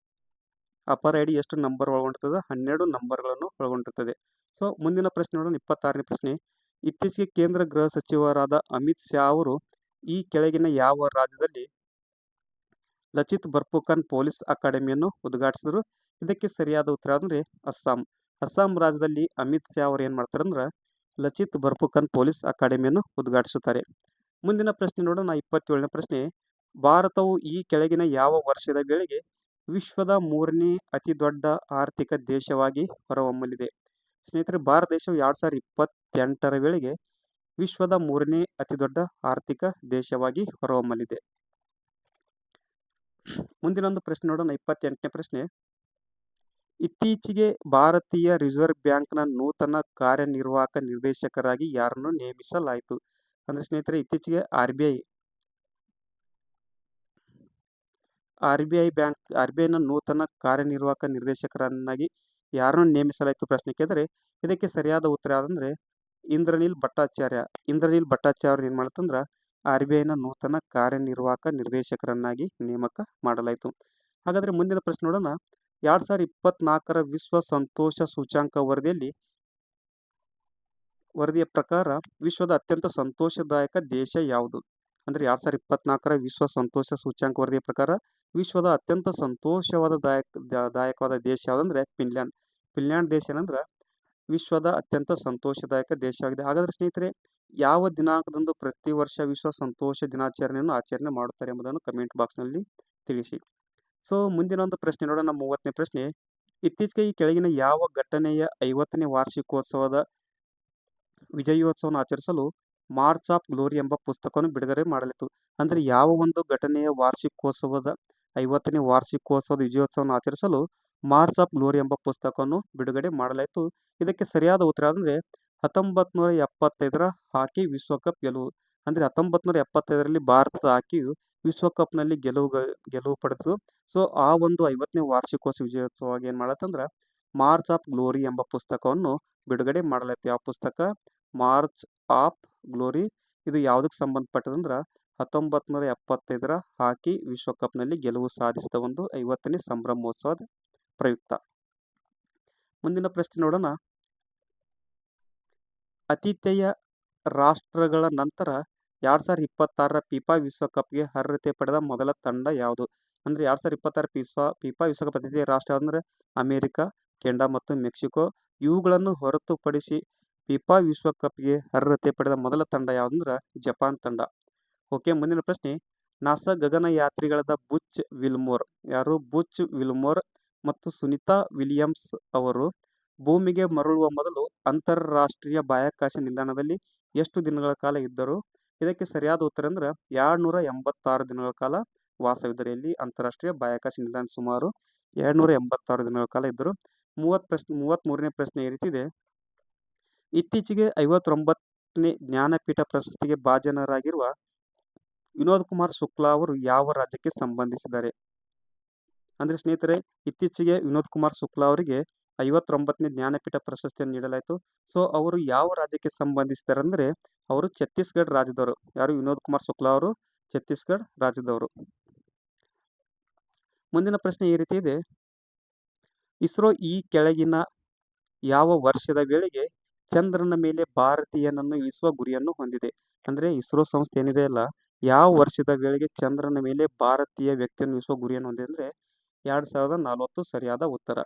ಅಪಾರ್ ID ಎಷ್ಟು ನಂಬರ್ ಒಳಗೊಂಡಿರ್ತದೆ? 12 ನಂಬರ್ಗಳನ್ನು ಒಳಗೊಂಡಿರ್ತದೆ. ಸೊ ಮುಂದಿನ ಪ್ರಶ್ನೆ ನೋಡೋಣ, 26ನೇ ಪ್ರಶ್ನೆ. ಇತ್ತೀಚೆಗೆ ಕೇಂದ್ರ ಗೃಹ ಸಚಿವರಾದ ಅಮಿತ್ ಶಾ ಅವರು ಈ ಕೆಳಗಿನ ಯಾವ ರಾಜ್ಯದಲ್ಲಿ ಲಚಿತ್ ಬರ್ಫುಕನ್ ಪೊಲೀಸ್ ಅಕಾಡೆಮಿಯನ್ನು ಉದ್ಘಾಟಿಸಿದರು? ಇದಕ್ಕೆ ಸರಿಯಾದ ಉತ್ತರ ಅಂದರೆ ಅಸ್ಸಾಂ. ಅಸ್ಸಾಂ ರಾಜ್ಯದಲ್ಲಿ ಅಮಿತ್ ಶಾ ಅವರು ಏನು ಮಾಡ್ತಾರೆ ಅಂದ್ರೆ ಲಚಿತ್ ಬರ್ಫುಕನ್ ಪೊಲೀಸ್ ಅಕಾಡೆಮಿಯನ್ನು ಉದ್ಘಾಟಿಸುತ್ತಾರೆ. ಮುಂದಿನ ಪ್ರಶ್ನೆ ನೋಡೋಣ, 27ನೇ ಪ್ರಶ್ನೆ. ಭಾರತವು ಈ ಕೆಳಗಿನ ಯಾವ ವರ್ಷದ ವೇಳೆಗೆ ವಿಶ್ವದ 3ನೇ ಅತಿ ದೊಡ್ಡ ಆರ್ಥಿಕ ದೇಶವಾಗಿ ಹೊರಹೊಮ್ಮಲಿದೆ? ಸ್ನೇಹಿತರೆ, ಭಾರತ ದೇಶವು 2028ರ ವೇಳೆಗೆ ವಿಶ್ವದ 3ನೇ ಅತಿ ದೊಡ್ಡ ಆರ್ಥಿಕ ದೇಶವಾಗಿ ಹೊರಹೊಮ್ಮಲಿದೆ. ಮುಂದಿನ ಒಂದು ಪ್ರಶ್ನೆ ನೋಡೋಣ, 28ನೇ ಪ್ರಶ್ನೆ. ಇತ್ತೀಚೆಗೆ ಭಾರತೀಯ ರಿಸರ್ವ್ ಬ್ಯಾಂಕ್ನ ನೂತನ ಕಾರ್ಯನಿರ್ವಾಹಕ ನಿರ್ದೇಶಕರಾಗಿ ಯಾರನ್ನು ನೇಮಿಸಲಾಯಿತು? ಅಂದರೆ ಸ್ನೇಹಿತರೆ, ಇತ್ತೀಚೆಗೆ RBIನ ನೂತನ ಕಾರ್ಯನಿರ್ವಾಹಕ ನಿರ್ದೇಶಕರನ್ನಾಗಿ ಯಾರನ್ನು ನೇಮಿಸಲಾಯಿತು ಪ್ರಶ್ನೆ ಕೇಳಿದರೆ ಇದಕ್ಕೆ ಸರಿಯಾದ ಉತ್ತರ ಯಾವುದಂದ್ರೆ ಇಂದ್ರನೀಲ್ ಭಟ್ಟಾಚಾರ್ಯ. ಇಂದ್ರನೀಲ್ ಭಟ್ಟಾಚಾರ್ಯ ಅವರು ಏನು ಮಾಡ್ತಂದ್ರೆ RBIನ ನೂತನ ಕಾರ್ಯನಿರ್ವಾಹಕ ನಿರ್ದೇಶಕರನ್ನಾಗಿ ನೇಮಕ ಮಾಡಲಾಯಿತು. ಹಾಗಾದರೆ ಮುಂದಿನ ಪ್ರಶ್ನೆ ನೋಡೋಣ, 2024ರ ವಿಶ್ವ ಸಂತೋಷ ಸೂಚ್ಯಂಕ ವರದಿಯ ಪ್ರಕಾರ ವಿಶ್ವದ ಅತ್ಯಂತ ಸಂತೋಷದಾಯಕ ದೇಶ ಯಾವುದು? ಅಂದರೆ 2024ರ ವಿಶ್ವ ಸಂತೋಷ ಸೂಚ್ಯಂಕ ವರದಿಯ ಪ್ರಕಾರ ವಿಶ್ವದ ಅತ್ಯಂತ ಸಂತೋಷವಾದ ದೇಶ ಯಾವುದಂದ್ರೆ ಫಿನ್ಲ್ಯಾಂಡ್. ಫಿನ್ಲ್ಯಾಂಡ್ ದೇಶ ಏನಂದ್ರೆ ವಿಶ್ವದ ಅತ್ಯಂತ ಸಂತೋಷದಾಯಕ ದೇಶವಾಗಿದೆ. ಹಾಗಾದರೆ ಸ್ನೇಹಿತರೆ, ಯಾವ ದಿನಾಂಕದಂದು ಪ್ರತಿ ವರ್ಷ ವಿಶ್ವ ಸಂತೋಷ ದಿನಾಚರಣೆಯನ್ನು ಆಚರಣೆ ಮಾಡುತ್ತಾರೆ ಎಂಬುದನ್ನು ಕಮೆಂಟ್ ಬಾಕ್ಸ್ನಲ್ಲಿ ತಿಳಿಸಿ. ಸೊ ಮುಂದಿನ ಒಂದು ಪ್ರಶ್ನೆ ನೋಡೋಣ, 30ನೇ ಪ್ರಶ್ನೆ. ಇತ್ತೀಚೆಗೆ ಈ ಕೆಳಗಿನ ಯಾವ ಘಟನೆಯ 50ನೇ ವಾರ್ಷಿಕೋತ್ಸವದ ವಿಜಯೋತ್ಸವವನ್ನು ಆಚರಿಸಲು ಮಾರ್ಚ್ ಆಫ್ ಗ್ಲೋರಿ ಎಂಬ ಪುಸ್ತಕವನ್ನು ಬಿಡುಗಡೆ ಮಾಡಲಾಯಿತು? ಅಂದರೆ ಯಾವ ಒಂದು ಘಟನೆಯ 50ನೇ ವಾರ್ಷಿಕೋತ್ಸವದ ವಿಜಯೋತ್ಸವವನ್ನು ಆಚರಿಸಲು ಮಾರ್ಚ್ ಆಫ್ ಗ್ಲೋರಿ ಎಂಬ ಪುಸ್ತಕವನ್ನು ಬಿಡುಗಡೆ ಮಾಡಲಾಯಿತು? ಇದಕ್ಕೆ ಸರಿಯಾದ ಉತ್ತರ ಅಂದರೆ 1975ರ ಹಾಕಿ ವಿಶ್ವಕಪ್ ಗೆಲುವು. ಅಂದರೆ 1975ರಲ್ಲಿ ಭಾರತದ ಹಾಕಿಯು ವಿಶ್ವಕಪ್ನಲ್ಲಿ ಗೆಲುವು ಪಡೆದು. ಸೊ ಆ ಒಂದು 50ನೇ ವಾರ್ಷಿಕೋತ್ಸವ ವಿಜಯೋತ್ಸವವಾಗಿ ಏನು ಮಾಡತ್ತಂದ್ರೆ ಮಾರ್ಚ್ ಆಫ್ ಗ್ಲೋರಿ ಎಂಬ ಪುಸ್ತಕವನ್ನು ಬಿಡುಗಡೆ ಮಾಡಲಾಯಿತು. ಯಾವ ಪುಸ್ತಕ? March of glory. ಇದು ಯಾವುದಕ್ಕೆ ಸಂಬಂಧಪಟ್ಟದಂದ್ರೆ 1975ರ ಹಾಕಿ ವಿಶ್ವಕಪ್ನಲ್ಲಿ ಗೆಲುವು ಸಾಧಿಸಿದ ಒಂದು 50ನೇ ಸಂಭ್ರಮೋತ್ಸವದ ಪ್ರಯುಕ್ತ. ಮುಂದಿನ ಪ್ರಶ್ನೆ ನೋಡೋಣ. ಆತಿಥೇಯ ರಾಷ್ಟ್ರಗಳ ನಂತರ 2026ರ ಫಿಫಾ ವಿಶ್ವಕಪ್ಗೆ ಅರ್ಹತೆ ಪಡೆದ ಮೊದಲ ತಂಡ ಯಾವುದು? ಅಂದರೆ 2026 ಫಿಫಾ ವಿಶ್ವಕಪ್ ಆತಿಥೇಯ ರಾಷ್ಟ್ರ ಅಂದರೆ ಅಮೆರಿಕ, ಕೆನಡಾ ಮತ್ತು ಮೆಕ್ಸಿಕೋ. ಇವುಗಳನ್ನು ಹೊರತುಪಡಿಸಿ ಫಿಫಾ ವಿಶ್ವಕಪ್ಗೆ ಅರ್ಹತೆ ಪಡೆದ ಮೊದಲ ತಂಡ ಯಾವುದಂದ್ರೆ ಜಪಾನ್ ತಂಡ. ಓಕೆ, ಮುಂದಿನ ಪ್ರಶ್ನೆ. ನಾಸಾ ಗಗನಯಾತ್ರಿಗಳಾದ ಬುಚ್ ವಿಲ್ಮೋರ್, ಯಾರು? ಬುಚ್ ವಿಲ್ಮೋರ್ ಮತ್ತು ಸುನಿತಾ ವಿಲಿಯಮ್ಸ್ ಅವರು ಭೂಮಿಗೆ ಮರಳುವ ಮೊದಲು ಅಂತಾರಾಷ್ಟ್ರೀಯ ಬಾಹ್ಯಾಕಾಶ ನಿಲ್ದಾಣದಲ್ಲಿ ಎಷ್ಟು ದಿನಗಳ ಕಾಲ ಇದ್ದರು? ಇದಕ್ಕೆ ಸರಿಯಾದ ಉತ್ತರ ಅಂದ್ರೆ 286 ದಿನಗಳ ಕಾಲ ವಾಸವಿದ್ದರು. ಇಲ್ಲಿ ಅಂತಾರಾಷ್ಟ್ರೀಯ ಬಾಹ್ಯಾಕಾಶ ನಿಲ್ದಾಣ ಸುಮಾರು 286 ದಿನಗಳ ಕಾಲ ಇದ್ದರು. 33ನೇ ಪ್ರಶ್ನೆ ಈ ರೀತಿ ಇದೆ. ಇತ್ತೀಚೆಗೆ 59ನೇ ಜ್ಞಾನಪೀಠ ಪ್ರಶಸ್ತಿಗೆ ಭಾಜನರಾಗಿರುವ ವಿನೋದ್ ಕುಮಾರ್ ಶುಕ್ಲಾ ಅವರು ಯಾವ ರಾಜ್ಯಕ್ಕೆ ಸಂಬಂಧಿಸಿದ್ದಾರೆ? ಅಂದ್ರೆ ಸ್ನೇಹಿತರೆ, ಇತ್ತೀಚೆಗೆ ವಿನೋದ್ ಕುಮಾರ್ ಶುಕ್ಲಾ ಅವರಿಗೆ 59ನೇ ಜ್ಞಾನಪೀಠ ಪ್ರಶಸ್ತಿಯನ್ನು ನೀಡಲಾಯಿತು. ಸೊ ಅವರು ಯಾವ ರಾಜ್ಯಕ್ಕೆ ಸಂಬಂಧಿಸಿದ್ದಾರೆ ಅಂದ್ರೆ ಅವರು ಛತ್ತೀಸ್ಗಢ ರಾಜ್ಯದವರು. ಯಾರು? ವಿನೋದ್ ಕುಮಾರ್ ಶುಕ್ಲಾ ಅವರು ಛತ್ತೀಸ್ಗಢ ರಾಜ್ಯದವರು. ಮುಂದಿನ ಪ್ರಶ್ನೆ ಈ ರೀತಿ ಇದೆ. ಇಸ್ರೋ ಈ ಕೆಳಗಿನ ಯಾವ ವರ್ಷದ ವೇಳೆಗೆ ಚಂದ್ರನ ಮೇಲೆ ಭಾರತೀಯನನ್ನು ಇಳಿಸುವ ಗುರಿಯನ್ನು ಹೊಂದಿದೆ? ಅಂದ್ರೆ ಇಸ್ರೋ ಸಂಸ್ಥೆ ಏನಿದೆ ಅಲ್ಲ, ಯಾವ ವರ್ಷದ ವೇಳೆಗೆ ಚಂದ್ರನ ಮೇಲೆ ಭಾರತೀಯ ವ್ಯಕ್ತಿಯನ್ನು ಇಳಿಸುವ ಗುರಿಯನ್ನು ಹೊಂದಿದೆ ಅಂದ್ರೆ 2040 ಸರಿಯಾದ ಉತ್ತರ.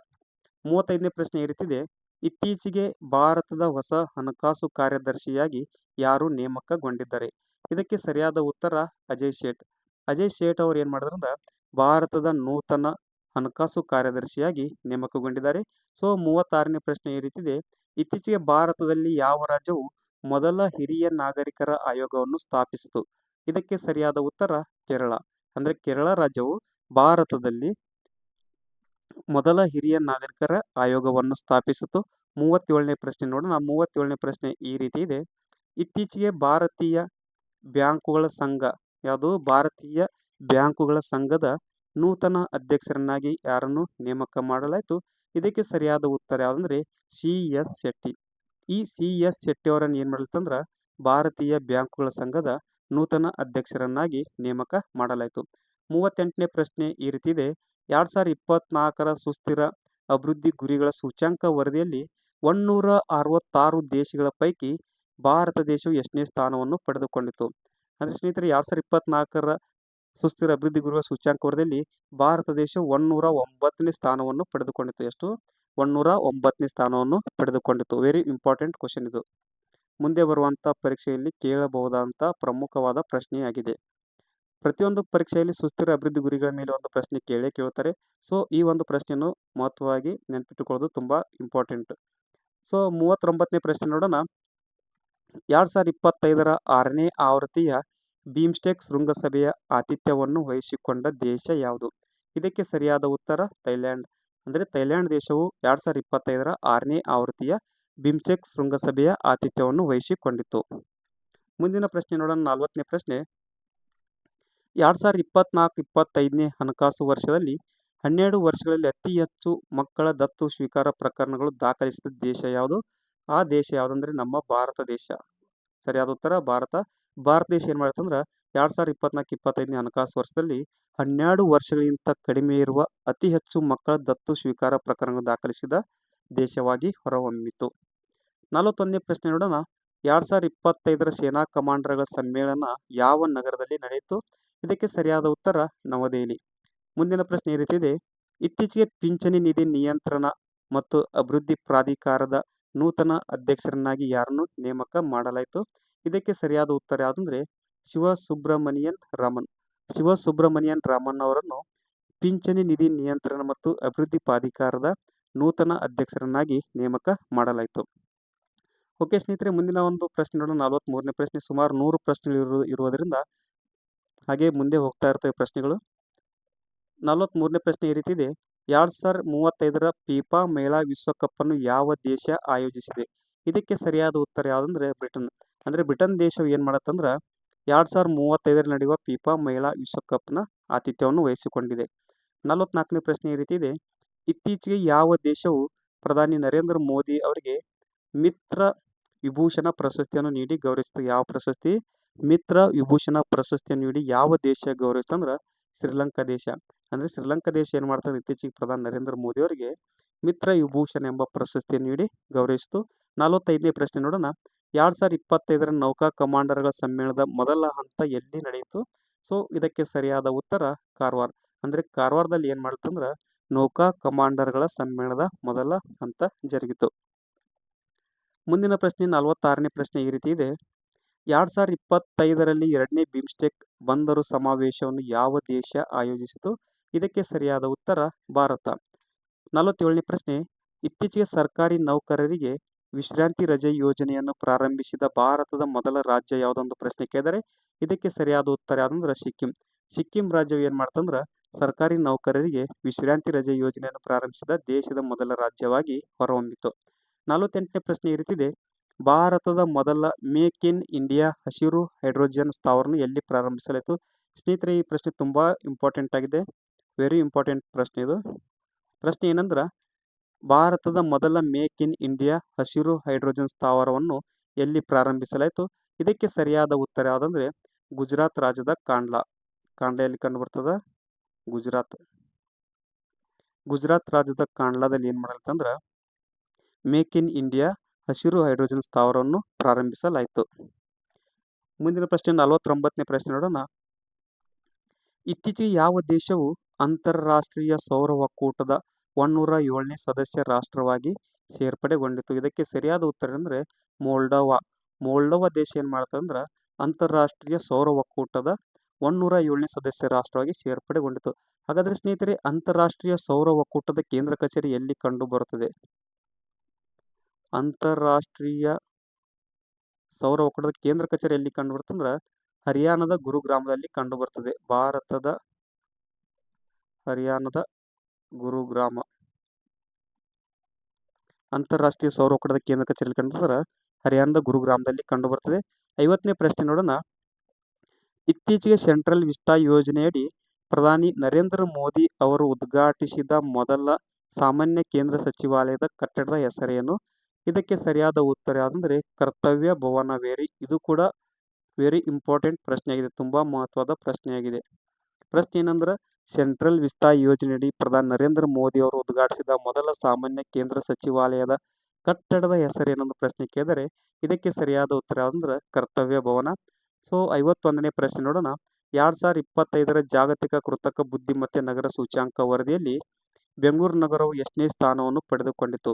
35ನೇ ಪ್ರಶ್ನೆ ಈ ರೀತಿ ಇದೆ. ಇತ್ತೀಚೆಗೆ ಭಾರತದ ಹೊಸ ಹಣಕಾಸು ಕಾರ್ಯದರ್ಶಿಯಾಗಿ ಯಾರು ನೇಮಕಗೊಂಡಿದ್ದಾರೆ? ಇದಕ್ಕೆ ಸರಿಯಾದ ಉತ್ತರ ಅಜಯ್ ಸೇಠ್. ಅಜಯ್ ಸೇಠ್ ಅವರು ಏನ್ ಮಾಡಿದ್ರಂದ್ರೆ ಭಾರತದ ನೂತನ ಹಣಕಾಸು ಕಾರ್ಯದರ್ಶಿಯಾಗಿ ನೇಮಕಗೊಂಡಿದ್ದಾರೆ. ಸೊ 36ನೇ ಪ್ರಶ್ನೆ ಈ ರೀತಿ ಇದೆ. ಇತ್ತೀಚೆಗೆ ಭಾರತದಲ್ಲಿ ಯಾವ ರಾಜ್ಯವು ಮೊದಲ ಹಿರಿಯ ನಾಗರಿಕರ ಆಯೋಗವನ್ನು ಸ್ಥಾಪಿಸಿತು? ಇದಕ್ಕೆ ಸರಿಯಾದ ಉತ್ತರ ಕೇರಳ. ಅಂದ್ರೆ ಕೇರಳ ರಾಜ್ಯವು ಭಾರತದಲ್ಲಿ ಮೊದಲ ಹಿರಿಯ ನಾಗರಿಕರ ಆಯೋಗವನ್ನು ಸ್ಥಾಪಿಸಿತು. 37ನೇ ಪ್ರಶ್ನೆ ನೋಡೋಣ. 37ನೇ ಪ್ರಶ್ನೆ ಈ ರೀತಿ ಇದೆ. ಇತ್ತೀಚೆಗೆ ಭಾರತೀಯ ಬ್ಯಾಂಕುಗಳ ಸಂಘ, ಯಾವುದು? ಭಾರತೀಯ ಬ್ಯಾಂಕುಗಳ ಸಂಘದ ನೂತನ ಅಧ್ಯಕ್ಷರನ್ನಾಗಿ ಯಾರನ್ನು ನೇಮಕ ಮಾಡಲಾಯಿತು? ಇದಕ್ಕೆ ಸರಿಯಾದ ಉತ್ತರ ಯಾವುದಂದ್ರೆ CS ಶೆಟ್ಟಿ. ಈ CS ಶೆಟ್ಟಿ ಅವರನ್ನು ಏನ್ ಮಾಡಲಾಯ್ತಂದ್ರ ಭಾರತೀಯ ಬ್ಯಾಂಕುಗಳ ಸಂಘದ ನೂತನ ಅಧ್ಯಕ್ಷರನ್ನಾಗಿ ನೇಮಕ ಮಾಡಲಾಯಿತು. 38ನೇ ಪ್ರಶ್ನೆ ಈ ರೀತಿ ಇದೆ. 2024ರ ಸುಸ್ಥಿರ ಅಭಿವೃದ್ಧಿ ಗುರಿಗಳ ಸೂಚ್ಯಂಕ ವರದಿಯಲ್ಲಿ 166 ದೇಶಗಳ ಪೈಕಿ ಭಾರತ ದೇಶವು ಎಷ್ಟನೇ ಸ್ಥಾನವನ್ನು ಪಡೆದುಕೊಂಡಿತು? ಅಂದ್ರೆ ಸ್ನೇಹಿತರೆ, 2024ರ ಸುಸ್ಥಿರ ಅಭಿವೃದ್ಧಿ ಗುರಿಗಳ ಸೂಚ್ಯಂಕ ವರದಿಯಲ್ಲಿ ಭಾರತ ದೇಶ 109ನೇ ಸ್ಥಾನವನ್ನು ಪಡೆದುಕೊಂಡಿತು. ಎಷ್ಟು? 109ನೇ ಸ್ಥಾನವನ್ನು ಪಡೆದುಕೊಂಡಿತು. ವೆರಿ ಇಂಪಾರ್ಟೆಂಟ್ ಕ್ವಶನ್ ಇದು. ಮುಂದೆ ಬರುವಂತ ಪರೀಕ್ಷೆಯಲ್ಲಿ ಕೇಳಬಹುದಾದಂತ ಪ್ರಮುಖವಾದ ಪ್ರಶ್ನೆಯಾಗಿದೆ. ಪ್ರತಿಯೊಂದು ಪರೀಕ್ಷೆಯಲ್ಲಿ ಸುಸ್ಥಿರ ಅಭಿವೃದ್ಧಿ ಗುರಿಗಳ ಮೇಲೆ ಒಂದು ಪ್ರಶ್ನೆ ಕೇಳ್ತಾರೆ. ಸೊ ಈ ಒಂದು ಪ್ರಶ್ನೆಯನ್ನು ಮಹತ್ವವಾಗಿ ನೆನಪಿಟ್ಟುಕೊಳ್ಳೋದು ತುಂಬಾ ಇಂಪಾರ್ಟೆಂಟ್. ಸೊ 39ನೇ ಪ್ರಶ್ನೆ ನೋಡೋಣ. 2025ರ 6ನೇ ಆವೃತ್ತಿಯ ಬಿಮ್ಸ್ಟೆಕ್ ಶೃಂಗಸಭೆಯ ಆತಿಥ್ಯವನ್ನು ವಹಿಸಿಕೊಂಡ ದೇಶ ಯಾವುದು? ಇದಕ್ಕೆ ಸರಿಯಾದ ಉತ್ತರ ಥೈಲ್ಯಾಂಡ್. ಅಂದ್ರೆ ಥೈಲ್ಯಾಂಡ್ ದೇಶವು 2025ರ 6ನೇ ಆವೃತ್ತಿಯ ಬಿಮ್ಸ್ಟೆಕ್ ಶೃಂಗಸಭೆಯ ಆತಿಥ್ಯವನ್ನು ವಹಿಸಿಕೊಂಡಿತು. ಮುಂದಿನ ಪ್ರಶ್ನೆ ನೋಡೋಣ. 40ನೇ ಪ್ರಶ್ನೆ. 2024-25ನೇ ಹಣಕಾಸು ವರ್ಷದಲ್ಲಿ 12 ವರ್ಷಗಳಲ್ಲಿ ಅತಿ ಹೆಚ್ಚು ಮಕ್ಕಳ ದತ್ತು ಸ್ವೀಕಾರ ಪ್ರಕರಣಗಳು ದಾಖಲಿಸಿದ ದೇಶ ಯಾವುದು? ಆ ದೇಶ ಯಾವುದಂದ್ರೆ ನಮ್ಮ ಭಾರತ ದೇಶ. ಸರಿಯಾದ ಉತ್ತರ ಭಾರತ. ಭಾರತ ದೇಶ ಏನ್ ಮಾಡುತ್ತಂದ್ರೆ 2024-25ನೇ ಹಣಕಾಸು ವರ್ಷದಲ್ಲಿ 12 ವರ್ಷಗಳಿಗಿಂತ ಕಡಿಮೆ ಇರುವ ಅತಿ ಹೆಚ್ಚು ಮಕ್ಕಳ ದತ್ತು ಸ್ವೀಕಾರ ಪ್ರಕರಣಗಳು ದಾಖಲಿಸಿದ ದೇಶವಾಗಿ ಹೊರಹೊಮ್ಮಿತು. 41ನೇ ಪ್ರಶ್ನೆ ನೋಡೋಣ. 2025ರ ಸೇನಾ ಕಮಾಂಡರ್ಗಳ ಸಮ್ಮೇಳನ ಯಾವ ನಗರದಲ್ಲಿ ನಡೆಯಿತು? ಇದಕ್ಕೆ ಸರಿಯಾದ ಉತ್ತರ ನವದೆಹಲಿ. ಮುಂದಿನ ಪ್ರಶ್ನೆ ಈ ರೀತಿ ಇದೆ. ಇತ್ತೀಚೆಗೆ ಪಿಂಚಣಿ ನಿಧಿ ನಿಯಂತ್ರಣ ಮತ್ತು ಅಭಿವೃದ್ಧಿ ಪ್ರಾಧಿಕಾರದ ನೂತನ ಅಧ್ಯಕ್ಷರನ್ನಾಗಿ ಯಾರನ್ನು ನೇಮಕ ಮಾಡಲಾಯಿತು? ಇದಕ್ಕೆ ಸರಿಯಾದ ಉತ್ತರ ಯಾವುದಂದ್ರೆ ಶಿವಸುಬ್ರಮಣಿಯನ್ ರಾಮನ್. ಶಿವಸುಬ್ರಮಣಿಯನ್ ರಾಮನ್ ಅವರನ್ನು ಪಿಂಚಣಿ ನಿಧಿ ನಿಯಂತ್ರಣ ಮತ್ತು ಅಭಿವೃದ್ಧಿ ಪ್ರಾಧಿಕಾರದ ನೂತನ ಅಧ್ಯಕ್ಷರನ್ನಾಗಿ ನೇಮಕ ಮಾಡಲಾಯಿತು. ಓಕೆ ಸ್ನೇಹಿತರೆ, ಮುಂದಿನ ಒಂದು ಪ್ರಶ್ನೆ ನೋಡೋಣ. 43ನೇ ಪ್ರಶ್ನೆ. ಸುಮಾರು 100 ಪ್ರಶ್ನೆಗಳು ಇರುವುದರಿಂದ ಹಾಗೆ ಮುಂದೆ ಹೋಗ್ತಾ ಇರ್ತವೆ ಪ್ರಶ್ನೆಗಳು. 43ನೇ ಪ್ರಶ್ನೆ ಈ ರೀತಿ ಇದೆ. 2035ರ ಫಿಫಾ ಮಹಿಳಾ ವಿಶ್ವಕಪ್ ಅನ್ನು ಯಾವ ದೇಶ ಆಯೋಜಿಸಿದೆ? ಇದಕ್ಕೆ ಸರಿಯಾದ ಉತ್ತರ ಯಾವುದಂದ್ರೆ ಬ್ರಿಟನ್. ಅಂದ್ರೆ ಬ್ರಿಟನ್ ದೇಶವು ಏನ್ ಮಾಡತ್ತಂದ್ರ 2035ರಲ್ಲಿ ನಡೆಯುವ ಫಿಫಾ ಮಹಿಳಾ ವಿಶ್ವಕಪ್ನ ಆತಿಥ್ಯವನ್ನು ವಹಿಸಿಕೊಂಡಿದೆ. 44ನೇ ಪ್ರಶ್ನೆ ಈ ರೀತಿ ಇದೆ. ಇತ್ತೀಚೆಗೆ ಯಾವ ದೇಶವು ಪ್ರಧಾನಿ ನರೇಂದ್ರ ಮೋದಿ ಅವರಿಗೆ ಮಿತ್ರ ವಿಭೂಷಣ ಪ್ರಶಸ್ತಿಯನ್ನು ನೀಡಿ ಗೌರವಿಸಿತು. ಯಾವ ಪ್ರಶಸ್ತಿ? ಮಿತ್ರ ವಿಭೂಷಣ ಪ್ರಶಸ್ತಿಯನ್ನು ನೀಡಿ ಯಾವ ದೇಶ ಗೌರವಿಸಿತು ಅಂದ್ರೆ ಶ್ರೀಲಂಕಾ ದೇಶ. ಅಂದರೆ ಶ್ರೀಲಂಕಾ ದೇಶ ಏನು ಮಾಡ್ತಾರೆ, ಇತ್ತೀಚೆಗೆ ಪ್ರಧಾನಿ ನರೇಂದ್ರ ಮೋದಿ ಅವರಿಗೆ ಮಿತ್ರ ವಿಭೂಷಣ ಎಂಬ ಪ್ರಶಸ್ತಿಯನ್ನು ನೀಡಿ ಗೌರವಿಸಿತು. 45ನೇ ಪ್ರಶ್ನೆ ನೋಡೋಣ. 2025ರ ನೌಕಾ ಕಮಾಂಡರ್ಗಳ ಸಮ್ಮೇಳನದ ಮೊದಲ ಹಂತ ಎಲ್ಲಿ ನಡೆಯಿತು? ಸೊ ಇದಕ್ಕೆ ಸರಿಯಾದ ಉತ್ತರ ಕಾರವಾರ. ಅಂದರೆ ಕಾರವಾರದಲ್ಲಿ ಏನು ಮಾಡುತ್ತಂದ್ರೆ ನೌಕಾ ಕಮಾಂಡರ್ಗಳ ಸಮ್ಮೇಳನದ ಮೊದಲ ಹಂತ ಜರುಗಿತು. ಮುಂದಿನ ಪ್ರಶ್ನೆ 46ನೇ ಪ್ರಶ್ನೆ ಈ ರೀತಿ ಇದೆ. 2025ರಲ್ಲಿ 2ನೇ ಬಿಮ್ಸ್ಟೆಕ್ ಬಂದರು ಸಮಾವೇಶವನ್ನು ಯಾವ ದೇಶ ಆಯೋಜಿಸಿತು? ಇದಕ್ಕೆ ಸರಿಯಾದ ಉತ್ತರ ಭಾರತ. 47ನೇ ಪ್ರಶ್ನೆ. ಇತ್ತೀಚೆಗೆ ಸರ್ಕಾರಿ ನೌಕರರಿಗೆ ವಿಶ್ರಾಂತಿ ರಜೆ ಯೋಜನೆಯನ್ನು ಪ್ರಾರಂಭಿಸಿದ ಭಾರತದ ಮೊದಲ ರಾಜ್ಯ ಯಾವುದೊಂದು ಪ್ರಶ್ನೆ ಕೇಳಿದರೆ ಇದಕ್ಕೆ ಸರಿಯಾದ ಉತ್ತರ ಯಾವುದಂದ್ರೆ ಸಿಕ್ಕಿಂ. ಸಿಕ್ಕಿಂ ರಾಜ್ಯವು ಏನು ಮಾಡ್ತಂದ್ರೆ ಸರ್ಕಾರಿ ನೌಕರರಿಗೆ ವಿಶ್ರಾಂತಿ ರಜೆ ಯೋಜನೆಯನ್ನು ಪ್ರಾರಂಭಿಸಿದ ದೇಶದ ಮೊದಲ ರಾಜ್ಯವಾಗಿ ಹೊರಹೊಮ್ಮಿತು. 48ನೇ ಪ್ರಶ್ನೆ ಈ ರೀತಿ ಇದೆ. ಭಾರತದ ಮೊದಲ ಮೇಕ್ ಇನ್ ಇಂಡಿಯಾ ಹಸಿರು ಹೈಡ್ರೋಜನ್ ಸ್ಥಾವರವನ್ನು ಎಲ್ಲಿ ಪ್ರಾರಂಭಿಸಲಾಯಿತು? ಸ್ನೇಹಿತರೆ, ಈ ಪ್ರಶ್ನೆ ತುಂಬಾ ಇಂಪಾರ್ಟೆಂಟ್ ಆಗಿದೆ. ವೆರಿ ಇಂಪಾರ್ಟೆಂಟ್ ಪ್ರಶ್ನೆ ಇದು. ಪ್ರಶ್ನೆ ಏನಂದ್ರೆ ಭಾರತದ ಮೊದಲ ಮೇಕ್ ಇನ್ ಇಂಡಿಯಾ ಹಸಿರು ಹೈಡ್ರೋಜನ್ ಸ್ಥಾವರವನ್ನು ಎಲ್ಲಿ ಪ್ರಾರಂಭಿಸಲಾಯಿತು? ಇದಕ್ಕೆ ಸರಿಯಾದ ಉತ್ತರ ಯಾವುದಂದ್ರೆ ಗುಜರಾತ್ ರಾಜ್ಯದ ಕಾಂಡ್ಲಾ. ಕಾಂಡ್ಲಾ ಎಲ್ಲಿ ಕಂಡು ಬರ್ತದ? ಗುಜರಾತ್ ರಾಜ್ಯದ ಕಾಂಡ್ಲಾದಲ್ಲಿ ಏನು ಮಾಡಲಾಯ್ತಂದ್ರೆ ಮೇಕ್ ಇನ್ ಇಂಡಿಯಾ ಹಸಿರು ಹೈಡ್ರೋಜನ್ ಸ್ಥಾವರವನ್ನು ಪ್ರಾರಂಭಿಸಲಾಯಿತು. ಮುಂದಿನ ಪ್ರಶ್ನೆ 49ನೇ ಪ್ರಶ್ನೆ ನೋಡೋಣ. ಇತ್ತೀಚೆಗೆ ಯಾವ ದೇಶವು ಅಂತಾರಾಷ್ಟ್ರೀಯ ಸೌರ ಒಕ್ಕೂಟದ 107ನೇ ಸದಸ್ಯ ರಾಷ್ಟ್ರವಾಗಿ ಸೇರ್ಪಡೆಗೊಂಡಿತು? ಇದಕ್ಕೆ ಸರಿಯಾದ ಉತ್ತರ ಅಂದರೆ ಮೋಲ್ಡೋವಾ. ಮೋಲ್ಡೋವಾ ದೇಶ ಏನು ಮಾಡ್ತಂದ್ರೆ ಅಂತಾರಾಷ್ಟ್ರೀಯ ಸೌರ ಒಕ್ಕೂಟದ 107ನೇ ಸದಸ್ಯ ರಾಷ್ಟ್ರವಾಗಿ ಸೇರ್ಪಡೆಗೊಂಡಿತು. ಹಾಗಾದರೆ ಸ್ನೇಹಿತರೆ, ಅಂತಾರಾಷ್ಟ್ರೀಯ ಸೌರ ಒಕ್ಕೂಟದ ಕೇಂದ್ರ ಕಚೇರಿ ಎಲ್ಲಿ ಕಂಡು ಬರುತ್ತದೆ? ಅಂತಾರಾಷ್ಟ್ರೀಯ ಸೌರ ಒಕ್ಕೂಟದ ಕೇಂದ್ರ ಕಚೇರಿ ಎಲ್ಲಿ ಕಂಡು ಬರ್ತಂದ್ರೆ ಹರಿಯಾಣದ ಗುರುಗ್ರಾಮದಲ್ಲಿ ಕಂಡು ಬರ್ತದೆ. ಹರಿಯಾಣದ ಗುರುಗ್ರಾಮ. ಅಂತಾರಾಷ್ಟ್ರೀಯ ಸೌರ ಒಕ್ಕೂಟದ ಕೇಂದ್ರ ಕಚೇರಿ ಕಂಡು ಬರ್ತದೆ ಹರಿಯಾಣದ ಗುರುಗ್ರಾಮದಲ್ಲಿ ಕಂಡು ಬರ್ತದೆ. 50ನೇ ಪ್ರಶ್ನೆ ನೋಡೋಣ. ಇತ್ತೀಚೆಗೆ ಸೆಂಟ್ರಲ್ ವಿಸ್ಟಾ ಯೋಜನೆಯಡಿ ಪ್ರಧಾನಿ ನರೇಂದ್ರ ಮೋದಿ ಅವರು ಉದ್ಘಾಟಿಸಿದ ಮೊದಲ ಸಾಮಾನ್ಯ ಕೇಂದ್ರ ಸಚಿವಾಲಯದ ಕಟ್ಟಡದ ಹೆಸರೇನು? ಇದಕ್ಕೆ ಸರಿಯಾದ ಉತ್ತರ ಯಾವುದಂದ್ರೆ ಕರ್ತವ್ಯ ಭವನ. ಇದು ಕೂಡ ವೆರಿ ಇಂಪಾರ್ಟೆಂಟ್ ಪ್ರಶ್ನೆಯಾಗಿದೆ. ತುಂಬಾ ಮಹತ್ವದ ಪ್ರಶ್ನೆಯಾಗಿದೆ. ಪ್ರಶ್ನೆ ಏನಂದ್ರೆ ಸೆಂಟ್ರಲ್ ವಿಸ್ಟಾ ಯೋಜನೆಯಡಿ ಪ್ರಧಾನಿ ನರೇಂದ್ರ ಮೋದಿ ಅವರು ಉದ್ಘಾಟಿಸಿದ ಮೊದಲ ಸಾಮಾನ್ಯ ಕೇಂದ್ರ ಸಚಿವಾಲಯದ ಕಟ್ಟಡದ ಹೆಸರೇನೊಂದು ಪ್ರಶ್ನೆ ಕೇಳಿದರೆ ಇದಕ್ಕೆ ಸರಿಯಾದ ಉತ್ತರ ಯಾವುದಂದ್ರೆ ಕರ್ತವ್ಯ ಭವನ. ಸೊ 51ನೇ ಪ್ರಶ್ನೆ ನೋಡೋಣ. 2025ರ ಜಾಗತಿಕ ಕೃತಕ ಬುದ್ಧಿಮತ್ತೆ ನಗರ ಸೂಚ್ಯಂಕ ವರದಿಯಲ್ಲಿ ಬೆಂಗಳೂರು ನಗರವು ಎಷ್ಟನೇ ಸ್ಥಾನವನ್ನು ಪಡೆದುಕೊಂಡಿತು?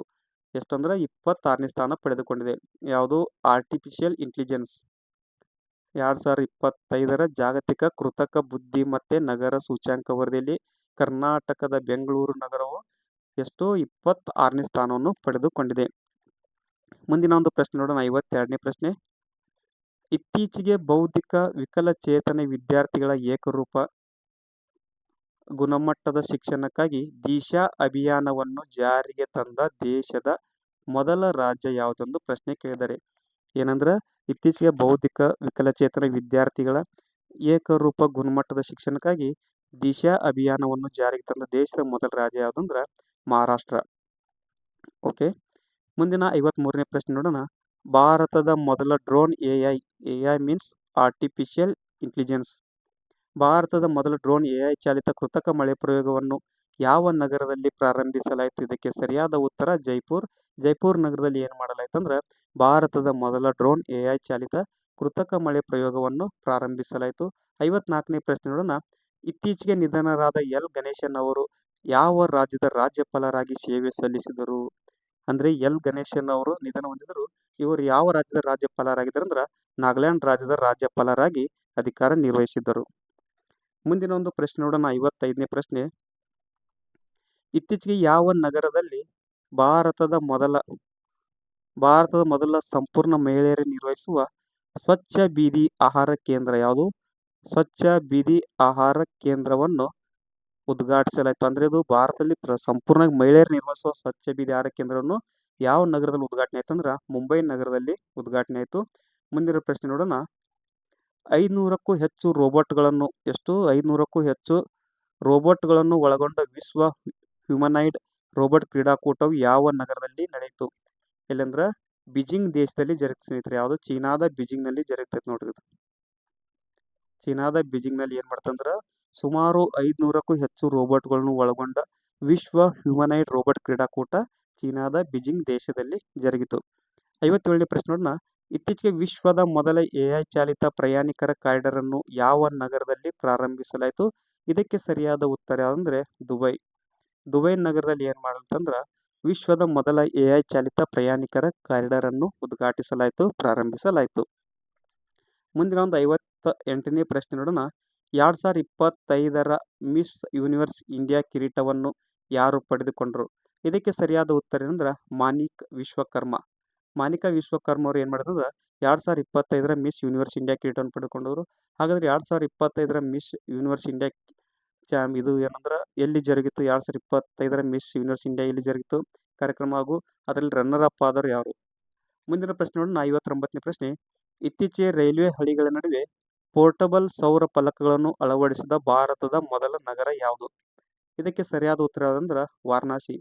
ಎಷ್ಟಂದ್ರೆ 26ನೇ ಸ್ಥಾನ ಪಡೆದುಕೊಂಡಿದೆ. ಯಾವುದು? Artificial intelligence. 2025ರ ಜಾಗತಿಕ ಕೃತಕ ಬುದ್ಧಿಮತ್ತೆ ನಗರ ಸೂಚ್ಯಂಕ ವರದಿಯಲ್ಲಿ ಕರ್ನಾಟಕದ ಬೆಂಗಳೂರು ನಗರವು ಎಷ್ಟು? 26ನೇ ಸ್ಥಾನವನ್ನು ಪಡೆದುಕೊಂಡಿದೆ. ಮುಂದಿನ ಒಂದು ಪ್ರಶ್ನೆ ನೋಡೋಣ. 52ನೇ ಪ್ರಶ್ನೆ. ಇತ್ತೀಚೆಗೆ ಬೌದ್ಧಿಕ ವಿಕಲಚೇತನ ವಿದ್ಯಾರ್ಥಿಗಳ ಏಕರೂಪ ಗುಣಮಟ್ಟದ ಶಿಕ್ಷಣಕ್ಕಾಗಿ ದಿಶಾ ಅಭಿಯಾನವನ್ನು ಜಾರಿಗೆ ತಂದ ದೇಶದ ಮೊದಲ ರಾಜ್ಯ ಯಾವುದೊಂದು ಪ್ರಶ್ನೆ ಕೇಳಿದರೆ ಏನಂದ್ರೆ ಇತ್ತೀಚೆಗೆ ಬೌದ್ಧಿಕ ವಿಕಲಚೇತನ ವಿದ್ಯಾರ್ಥಿಗಳ ಏಕರೂಪ ಗುಣಮಟ್ಟದ ಶಿಕ್ಷಣಕ್ಕಾಗಿ ದಿಶಾ ಅಭಿಯಾನವನ್ನು ಜಾರಿಗೆ ತಂದ ದೇಶದ ಮೊದಲ ರಾಜ್ಯ ಯಾವುದಂದ್ರೆ ಮಹಾರಾಷ್ಟ್ರ. ಓಕೆ. ಮುಂದಿನ 53ನೇ ಪ್ರಶ್ನೆ ನೋಡೋಣ. ಭಾರತದ ಮೊದಲ drone AI means artificial intelligence. ಭಾರತದ ಮೊದಲ ಡ್ರೋನ್ ಎಐ ಚಾಲಿತ ಕೃತಕ ಮಳೆ ಪ್ರಯೋಗವನ್ನು ಯಾವ ನಗರದಲ್ಲಿ ಪ್ರಾರಂಭಿಸಲಾಯಿತು? ಇದಕ್ಕೆ ಸರಿಯಾದ ಉತ್ತರ ಜೈಪುರ್. ಜೈಪುರ್ ನಗರದಲ್ಲಿ ಏನು ಮಾಡಲಾಯಿತಂದ್ರೆ ಭಾರತದ ಮೊದಲ ಡ್ರೋನ್ ಎಐ ಚಾಲಿತ ಕೃತಕ ಮಳೆ ಪ್ರಯೋಗವನ್ನು ಪ್ರಾರಂಭಿಸಲಾಯಿತು. 54ನೇ ಪ್ರಶ್ನೆ ನೋಡೋಣ. ಇತ್ತೀಚೆಗೆ ನಿಧನರಾದ ಎಲ್ ಗಣೇಶನ್ ಅವರು ಯಾವ ರಾಜ್ಯದ ರಾಜ್ಯಪಾಲರಾಗಿ ಸೇವೆ ಸಲ್ಲಿಸಿದರು? ಅಂದ್ರೆ ಎಲ್ ಗಣೇಶನ್ ಅವರು ನಿಧನ ಹೊಂದಿದರು. ಇವರು ಯಾವ ರಾಜ್ಯದ ರಾಜ್ಯಪಾಲರಾಗಿದ್ದಾರೆ ಅಂದ್ರೆ ನಾಗಾಲ್ಯಾಂಡ್ ರಾಜ್ಯದ ರಾಜ್ಯಪಾಲರಾಗಿ ಅಧಿಕಾರ ನಿರ್ವಹಿಸಿದ್ದರು. ಮುಂದಿನ ಒಂದು ಪ್ರಶ್ನೆ ನೋಡೋಣ. 55ನೇ ಪ್ರಶ್ನೆ. ಇತ್ತೀಚೆಗೆ ಯಾವ ನಗರದಲ್ಲಿ ಭಾರತದ ಮೊದಲ ಸಂಪೂರ್ಣ ಮಹಿಳೆಯರೇ ನಿರ್ವಹಿಸುವ ಸ್ವಚ್ಛ ಬೀದಿ ಆಹಾರ ಕೇಂದ್ರ ಯಾವುದು? ಸ್ವಚ್ಛ ಬೀದಿ ಆಹಾರ ಕೇಂದ್ರವನ್ನು ಉದ್ಘಾಟಿಸಲಾಯಿತು. ಅಂದ್ರೆ ಇದು ಭಾರತದಲ್ಲಿ ಸಂಪೂರ್ಣ ಮಹಿಳೆಯರು ನಿರ್ವಹಿಸುವ ಸ್ವಚ್ಛ ಬೀದಿ ಆಹಾರ ಕೇಂದ್ರವನ್ನು ಯಾವ ನಗರದಲ್ಲಿ ಉದ್ಘಾಟನೆ ಆಯ್ತು ಅಂದ್ರೆ ಮುಂಬೈ ನಗರದಲ್ಲಿ ಉದ್ಘಾಟನೆ ಆಯಿತು. ಮುಂದಿನ ಪ್ರಶ್ನೆ ನೋಡೋಣ. 500ಕ್ಕೂ ಹೆಚ್ಚು ರೋಬೋಟ್ಗಳನ್ನು 500ಕ್ಕೂ ಹೆಚ್ಚು ರೋಬೋಟ್ಗಳನ್ನು ಒಳಗೊಂಡ ವಿಶ್ವ ಹ್ಯೂಮನಾಯ್ಡ್ ರೋಬೋಟ್ ಕ್ರೀಡಾಕೂಟವು ಯಾವ ನಗರದಲ್ಲಿ ನಡೆಯಿತು? ಎಲ್ಲಂದ್ರೆ ಬೀಜಿಂಗ್ ದೇಶದಲ್ಲಿ ಜರುಗುತ್ತೆ ಸ್ನೇಹಿತರೆ. ಯಾವುದು? ಚೀನಾದ ಬೀಜಿಂಗ್ನಲ್ಲಿ ಜರುಗ್ತೈತೆ ನೋಡ್ರಿ ಇದು. ಚೀನಾದ ಬೀಜಿಂಗ್ನಲ್ಲಿ ಏನು ಮಾಡ್ತಂದ್ರೆ ಸುಮಾರು 500ಕ್ಕೂ ಹೆಚ್ಚು ರೋಬೋಟ್ಗಳನ್ನು ಒಳಗೊಂಡ ವಿಶ್ವ ಹ್ಯೂಮನೈಡ್ ರೋಬೋಟ್ ಕ್ರೀಡಾಕೂಟ ಚೀನಾದ ಬೀಜಿಂಗ್ ದೇಶದಲ್ಲಿ ಜರುಗಿತು. 57ನೇ ಪ್ರಶ್ನೆ ನೋಡೋಣ. ಇತ್ತೀಚೆಗೆ ವಿಶ್ವದ ಮೊದಲ AI ಚಾಲಿತ ಪ್ರಯಾಣಿಕರ ಕಾರಿಡಾರ್ ಅನ್ನು ಯಾವ ನಗರದಲ್ಲಿ ಪ್ರಾರಂಭಿಸಲಾಯಿತು? ಇದಕ್ಕೆ ಸರಿಯಾದ ಉತ್ತರ ಯಾವುದಂದ್ರೆ ದುಬೈ. ದುಬೈ ನಗರದಲ್ಲಿ ಏನು ಮಾಡಂತಂದ್ರೆ ವಿಶ್ವದ ಮೊದಲ AI ಚಾಲಿತ ಪ್ರಯಾಣಿಕರ ಕಾರಿಡಾರ್ ಅನ್ನು ಉದ್ಘಾಟಿಸಲಾಯಿತು, ಪ್ರಾರಂಭಿಸಲಾಯಿತು. ಮುಂದಿನ ಒಂದು 58ನೇ ಪ್ರಶ್ನೆ ನೋಡೋಣ. 2025ರ ಮಿಸ್ ಯೂನಿವರ್ಸ್ ಇಂಡಿಯಾ ಕಿರೀಟವನ್ನು ಯಾರು ಪಡೆದುಕೊಂಡರು? ಇದಕ್ಕೆ ಸರಿಯಾದ ಉತ್ತರ ಏನಂದ್ರೆ ಮಾನಿಕಾ ವಿಶ್ವಕರ್ಮ. ಮಾನಿಕಾ ವಿಶ್ವಕರ್ಮ ಅವರು ಏನು ಮಾಡಿದ್ರು? 2025ರ ಮಿಸ್ ಯೂನಿವರ್ಸ್ ಇಂಡಿಯಾ ಕಿರೀಟವನ್ನು ಪಡೆದುಕೊಂಡವರು. ಹಾಗಾದ್ರೆ 2025ರ ಮಿಸ್ ಯೂನಿವರ್ಸ್ ಇಂಡಿಯಾ ಇದು ಏನಂದ್ರೆ ಎಲ್ಲಿ ಜರುಗಿತು? 2025ರ ಮಿಸ್ ಯೂನಿವರ್ಸ್ ಇಂಡಿಯಾ ಎಲ್ಲಿ ಜರುಗಿತು ಕಾರ್ಯಕ್ರಮ, ಹಾಗೂ ಅದರಲ್ಲಿ ರನ್ನರ್ ಅಪ್ ಆದವರು ಯಾರು? ಮುಂದಿನ ಪ್ರಶ್ನೆ ನೋಡೋಣ. 59ನೇ ಪ್ರಶ್ನೆ. ಇತ್ತೀಚೆಗೆ ರೈಲ್ವೆ ಹಳಿಗಳ ನಡುವೆ ಪೋರ್ಟಬಲ್ ಸೌರ ಫಲಕಗಳನ್ನು ಅಳವಡಿಸಿದ ಭಾರತದ ಮೊದಲ ನಗರ ಯಾವುದು? ಇದಕ್ಕೆ ಸರಿಯಾದ ಉತ್ತರ ಯಾವುದಂದ್ರೆ ವಾರಣಾಸಿ.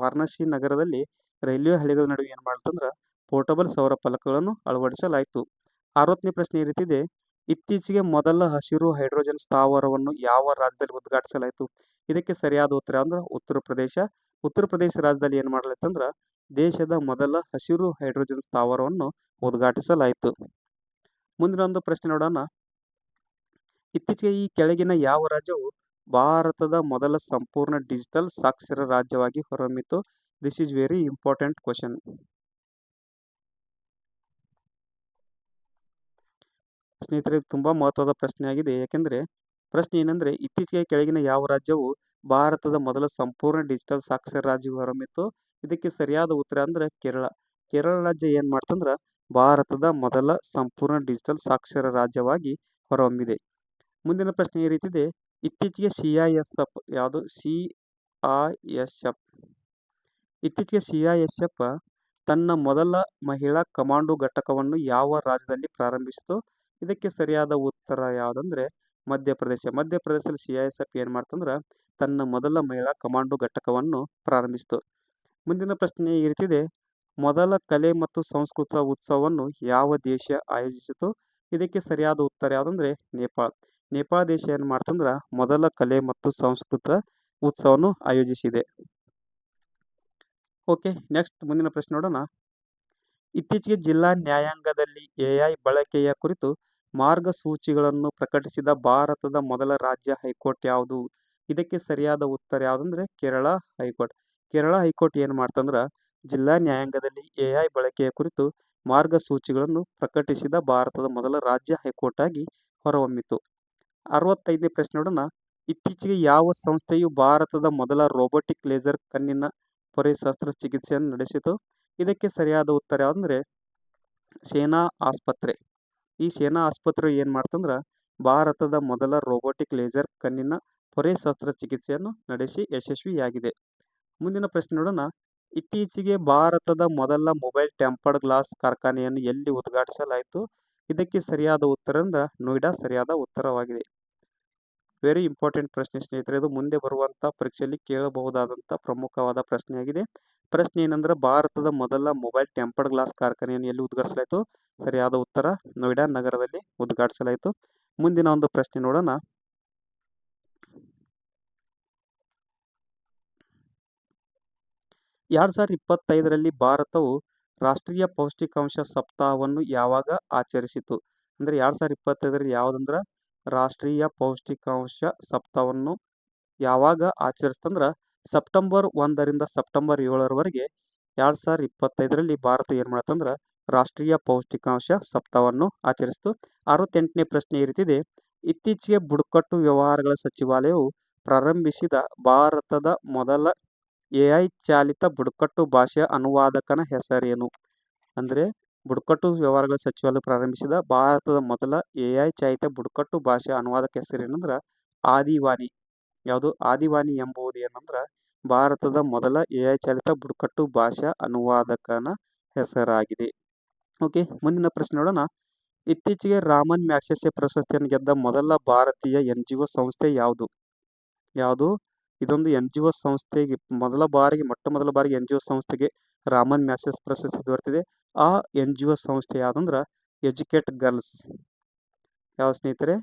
ವಾರಣಾಸಿ ನಗರದಲ್ಲಿ ರೈಲ್ವೆ ಹಳಿಗಳ ನಡುವೆ ಏನು ಮಾಡ್ತಂದ್ರೆ ಪೋರ್ಟಬಲ್ ಸೌರ ಫಲಕಗಳನ್ನು ಅಳವಡಿಸಲಾಯಿತು. 60ನೇ ಪ್ರಶ್ನೆ ಈ ರೀತಿ ಇದೆ. ಇತ್ತೀಚೆಗೆ ಮೊದಲ ಹಸಿರು ಹೈಡ್ರೋಜನ್ ಸ್ಥಾವರವನ್ನು ಯಾವ ರಾಜ್ಯದಲ್ಲಿ ಉದ್ಘಾಟಿಸಲಾಯಿತು? ಇದಕ್ಕೆ ಸರಿಯಾದ ಉತ್ತರ ಅಂದ್ರೆ ಉತ್ತರ ಪ್ರದೇಶ. ಉತ್ತರ ಪ್ರದೇಶ ರಾಜ್ಯದಲ್ಲಿ ಏನು ಮಾಡಲಾಯ್ತಂದ್ರೆ ದೇಶದ ಮೊದಲ ಹಸಿರು ಹೈಡ್ರೋಜನ್ ಸ್ಥಾವರವನ್ನು ಉದ್ಘಾಟಿಸಲಾಯಿತು. ಮುಂದಿನ ಒಂದು ಪ್ರಶ್ನೆ ನೋಡೋಣ. ಇತ್ತೀಚೆಗೆ ಈ ಕೆಳಗಿನ ಯಾವ ರಾಜ್ಯವು ಭಾರತದ ಮೊದಲ ಸಂಪೂರ್ಣ ಡಿಜಿಟಲ್ ಸಾಕ್ಷರ ರಾಜ್ಯವಾಗಿ ಹೊರಹೊಮ್ಮಿತು? This is very important question. ಸ್ನೇಹಿತರೆ, ತುಂಬಾ ಮಹತ್ವದ ಪ್ರಶ್ನೆಯಾಗಿದೆ. ಯಾಕೆಂದ್ರೆ ಪ್ರಶ್ನೆ ಏನಂದ್ರೆ ಇತ್ತೀಚೆಗೆ ಕೆಳಗಿನ ಯಾವ ರಾಜ್ಯವು ಭಾರತದ ಮೊದಲ ಸಂಪೂರ್ಣ ಡಿಜಿಟಲ್ ಸಾಕ್ಷರ ರಾಜ್ಯ ಹೊರಹೊಮ್ಮಿತು? ಇದಕ್ಕೆ ಸರಿಯಾದ ಉತ್ತರ ಅಂದ್ರೆ ಕೇರಳ. ಕೇರಳ ರಾಜ್ಯ ಏನ್ ಮಾಡ್ತಂದ್ರ ಭಾರತದ ಮೊದಲ ಸಂಪೂರ್ಣ ಡಿಜಿಟಲ್ ಸಾಕ್ಷರ ರಾಜ್ಯವಾಗಿ ಹೊರಹೊಮ್ಮಿದೆ. ಮುಂದಿನ ಪ್ರಶ್ನೆ ಈ ರೀತಿ ಇದೆ. ಇತ್ತೀಚೆಗೆ CISF ಯಾವುದು? ಇತ್ತೀಚೆಗೆ CISF ತನ್ನ ಮೊದಲ ಮಹಿಳಾ ಕಮಾಂಡೋ ಘಟಕವನ್ನು ಯಾವ ರಾಜ್ಯದಲ್ಲಿ ಪ್ರಾರಂಭಿಸಿತು? ಇದಕ್ಕೆ ಸರಿಯಾದ ಉತ್ತರ ಯಾವುದಂದ್ರೆ ಮಧ್ಯಪ್ರದೇಶ. ಮಧ್ಯಪ್ರದೇಶದಲ್ಲಿ CISF ಏನು ಮಾಡ್ತಂದ್ರೆ ತನ್ನ ಮೊದಲ ಮಹಿಳಾ ಕಮಾಂಡೋ ಘಟಕವನ್ನು ಪ್ರಾರಂಭಿಸಿತು. ಮುಂದಿನ ಪ್ರಶ್ನೆ ಈ ರೀತಿ ಇದೆ. ಮೊದಲ ಕಲೆ ಮತ್ತು ಸಂಸ್ಕೃತ ಉತ್ಸವವನ್ನು ಯಾವ ದೇಶ ಆಯೋಜಿಸಿತು? ಇದಕ್ಕೆ ಸರಿಯಾದ ಉತ್ತರ ಯಾವುದಂದ್ರೆ ನೇಪಾಳ. ನೇಪಾಳ ದೇಶ ಏನು ಮಾಡ್ತಂದ್ರೆ ಮೊದಲ ಕಲೆ ಮತ್ತು ಸಂಸ್ಕೃತ ಉತ್ಸವವನ್ನು ಆಯೋಜಿಸಿದೆ. ಓಕೆ, ನೆಕ್ಸ್ಟ್ ಮುಂದಿನ ಪ್ರಶ್ನೆ ನೋಡೋಣ. ಇತ್ತೀಚೆಗೆ ಜಿಲ್ಲಾ ನ್ಯಾಯಾಂಗದಲ್ಲಿ AI ಬಳಕೆಯ ಕುರಿತು ಮಾರ್ಗಸೂಚಿಗಳನ್ನು ಪ್ರಕಟಿಸಿದ ಭಾರತದ ಮೊದಲ ರಾಜ್ಯ ಹೈಕೋರ್ಟ್ ಯಾವುದು? ಇದಕ್ಕೆ ಸರಿಯಾದ ಉತ್ತರ ಯಾವುದಂದ್ರೆ ಕೇರಳ ಹೈಕೋರ್ಟ್. ಕೇರಳ ಹೈಕೋರ್ಟ್ ಏನು ಮಾಡ್ತಂದ್ರೆ ಜಿಲ್ಲಾ ನ್ಯಾಯಾಂಗದಲ್ಲಿ AI ಬಳಕೆಯ ಕುರಿತು ಮಾರ್ಗಸೂಚಿಗಳನ್ನು ಪ್ರಕಟಿಸಿದ ಭಾರತದ ಮೊದಲ ರಾಜ್ಯ ಹೈಕೋರ್ಟ್ ಆಗಿ ಹೊರಹೊಮ್ಮಿತು. 65ನೇ ಪ್ರಶ್ನೆ ನೋಡೋಣ. ಇತ್ತೀಚೆಗೆ ಯಾವ ಸಂಸ್ಥೆಯು ಭಾರತದ ಮೊದಲ ರೋಬೋಟಿಕ್ ಲೇಸರ್ ಕಣ್ಣಿನ ಪೊರೆ ಶಸ್ತ್ರಚಿಕಿತ್ಸೆಯನ್ನು ನಡೆಸಿತು? ಇದಕ್ಕೆ ಸರಿಯಾದ ಉತ್ತರ ಯಾವುದಂದ್ರೆ ಸೇನಾ ಆಸ್ಪತ್ರೆ. ಈ ಸೇನಾ ಆಸ್ಪತ್ರೆ ಏನು ಮಾಡ್ತಂದ್ರೆ ಭಾರತದ ಮೊದಲ ರೋಬೋಟಿಕ್ ಲೇಸರ್ ಕಣ್ಣಿನ ಪೊರೆ ಶಸ್ತ್ರಚಿಕಿತ್ಸೆಯನ್ನು ನಡೆಸಿ ಯಶಸ್ವಿಯಾಗಿದೆ. ಮುಂದಿನ ಪ್ರಶ್ನೆ ನೋಡೋಣ. ಇತ್ತೀಚೆಗೆ ಭಾರತದ ಮೊದಲ ಮೊಬೈಲ್ ಟೆಂಪರ್ಡ್ ಗ್ಲಾಸ್ ಕಾರ್ಖಾನೆಯನ್ನು ಎಲ್ಲಿ ಉದ್ಘಾಟಿಸಲಾಯಿತು? ಇದಕ್ಕೆ ಸರಿಯಾದ ಉತ್ತರ ಅಂದ್ರೆ ನೋಯ್ಡಾ ಸರಿಯಾದ ಉತ್ತರವಾಗಿದೆ. ವೆರಿ ಇಂಪಾರ್ಟೆಂಟ್ ಪ್ರಶ್ನೆ ಸ್ನೇಹಿತರೆ. ಇದು ಮುಂದೆ ಬರುವಂಥ ಪರೀಕ್ಷೆಯಲ್ಲಿ ಕೇಳಬಹುದಾದಂಥ ಪ್ರಮುಖವಾದ ಪ್ರಶ್ನೆಯಾಗಿದೆ. ಪ್ರಶ್ನೆ ಏನಂದ್ರೆ ಭಾರತದ ಮೊದಲ ಮೊಬೈಲ್ ಟೆಂಪರ್ಡ್ ಗ್ಲಾಸ್ ಕಾರ್ಖಾನೆಯನ್ನು ಎಲ್ಲಿ ಉದ್ಘಾಟಿಸಲಾಯಿತು? ಸರಿಯಾದ ಉತ್ತರ ನೋಯ್ಡಾ ನಗರದಲ್ಲಿ ಉದ್ಘಾಟಿಸಲಾಯಿತು. ಮುಂದಿನ ಒಂದು ಪ್ರಶ್ನೆ ನೋಡೋಣ. 2025ರಲ್ಲಿ ಭಾರತವು ರಾಷ್ಟ್ರೀಯ ಪೌಷ್ಟಿಕಾಂಶ ಸಪ್ತಾಹವನ್ನು ಯಾವಾಗ ಆಚರಿಸಿತು? ಅಂದ್ರೆ 2025ರಲ್ಲಿ ಯಾವುದಂದ್ರೆ ರಾಷ್ಟ್ರೀಯ ಪೌಷ್ಟಿಕಾಂಶ ಸಪ್ತಾಹವನ್ನು ಯಾವಾಗ ಆಚರಿಸ್ತಂದ್ರ ಸೆಪ್ಟೆಂಬರ್ 1ರಿಂದ ಸೆಪ್ಟೆಂಬರ್ 7ರವರೆಗೆ 2025ರಲ್ಲಿ ಭಾರತ ಏನು ಮಾಡತ್ತಂದ್ರೆ ರಾಷ್ಟ್ರೀಯ ಪೌಷ್ಟಿಕಾಂಶ ಸಪ್ತಾಹವನ್ನು ಆಚರಿಸಿತು. 68ನೇ ಪ್ರಶ್ನೆ ಈ ರೀತಿ ಇದೆ. ಇತ್ತೀಚೆಗೆ ಬುಡಕಟ್ಟು ವ್ಯವಹಾರಗಳ ಸಚಿವಾಲಯವು ಪ್ರಾರಂಭಿಸಿದ ಭಾರತದ ಮೊದಲ AI ಚಾಲಿತ ಬುಡಕಟ್ಟು ಭಾಷೆಯ ಅನುವಾದಕನ ಹೆಸರೇನು? ಅಂದ್ರೆ ಬುಡಕಟ್ಟು ವ್ಯವಹಾರಗಳ ಸಚಿವಾಲಯ ಪ್ರಾರಂಭಿಸಿದ ಭಾರತದ ಮೊದಲ AI ಚಾಲಿತ ಬುಡಕಟ್ಟು ಭಾಷೆಯ ಅನುವಾದಕ ಹೆಸರೇನಂದ್ರ ಆದಿವಾನಿ. ಯಾವುದು? ಆದಿವಾನಿ ಎಂಬುದು ಏನಂದ್ರ ಭಾರತದ ಮೊದಲ AI ಚಾಲಿತ ಬುಡಕಟ್ಟು ಭಾಷಾ ಅನುವಾದಕನ ಹೆಸರಾಗಿದೆ. ಓಕೆ, ಮುಂದಿನ ಪ್ರಶ್ನೆ ನೋಡೋಣ. ಇತ್ತೀಚೆಗೆ ರಾಮನ್ ಮ್ಯಾಗ್ಸೆಸೆ ಪ್ರಶಸ್ತಿಯನ್ನು ಗೆದ್ದ ಮೊದಲ ಭಾರತೀಯ NGO ಸಂಸ್ಥೆ ಯಾವುದು? ಇದೊಂದು NGO ಸಂಸ್ಥೆಗೆ ಮೊಟ್ಟ ಮೊದಲ ಬಾರಿಗೆ NGO ಸಂಸ್ಥೆಗೆ ರಾಮನ್ ಮ್ಯಾಗ್ಸೆಸ್ ಪ್ರಶಸ್ತಿ ದೊರೆತಿದೆ. ಆ NGO ಸಂಸ್ಥೆ ಯಾವುದಂದ್ರೆ ಎಜುಕೇಟ್ ಗರ್ಲ್ಸ್. ಯಾವ ಸ್ನೇಹಿತರೆ?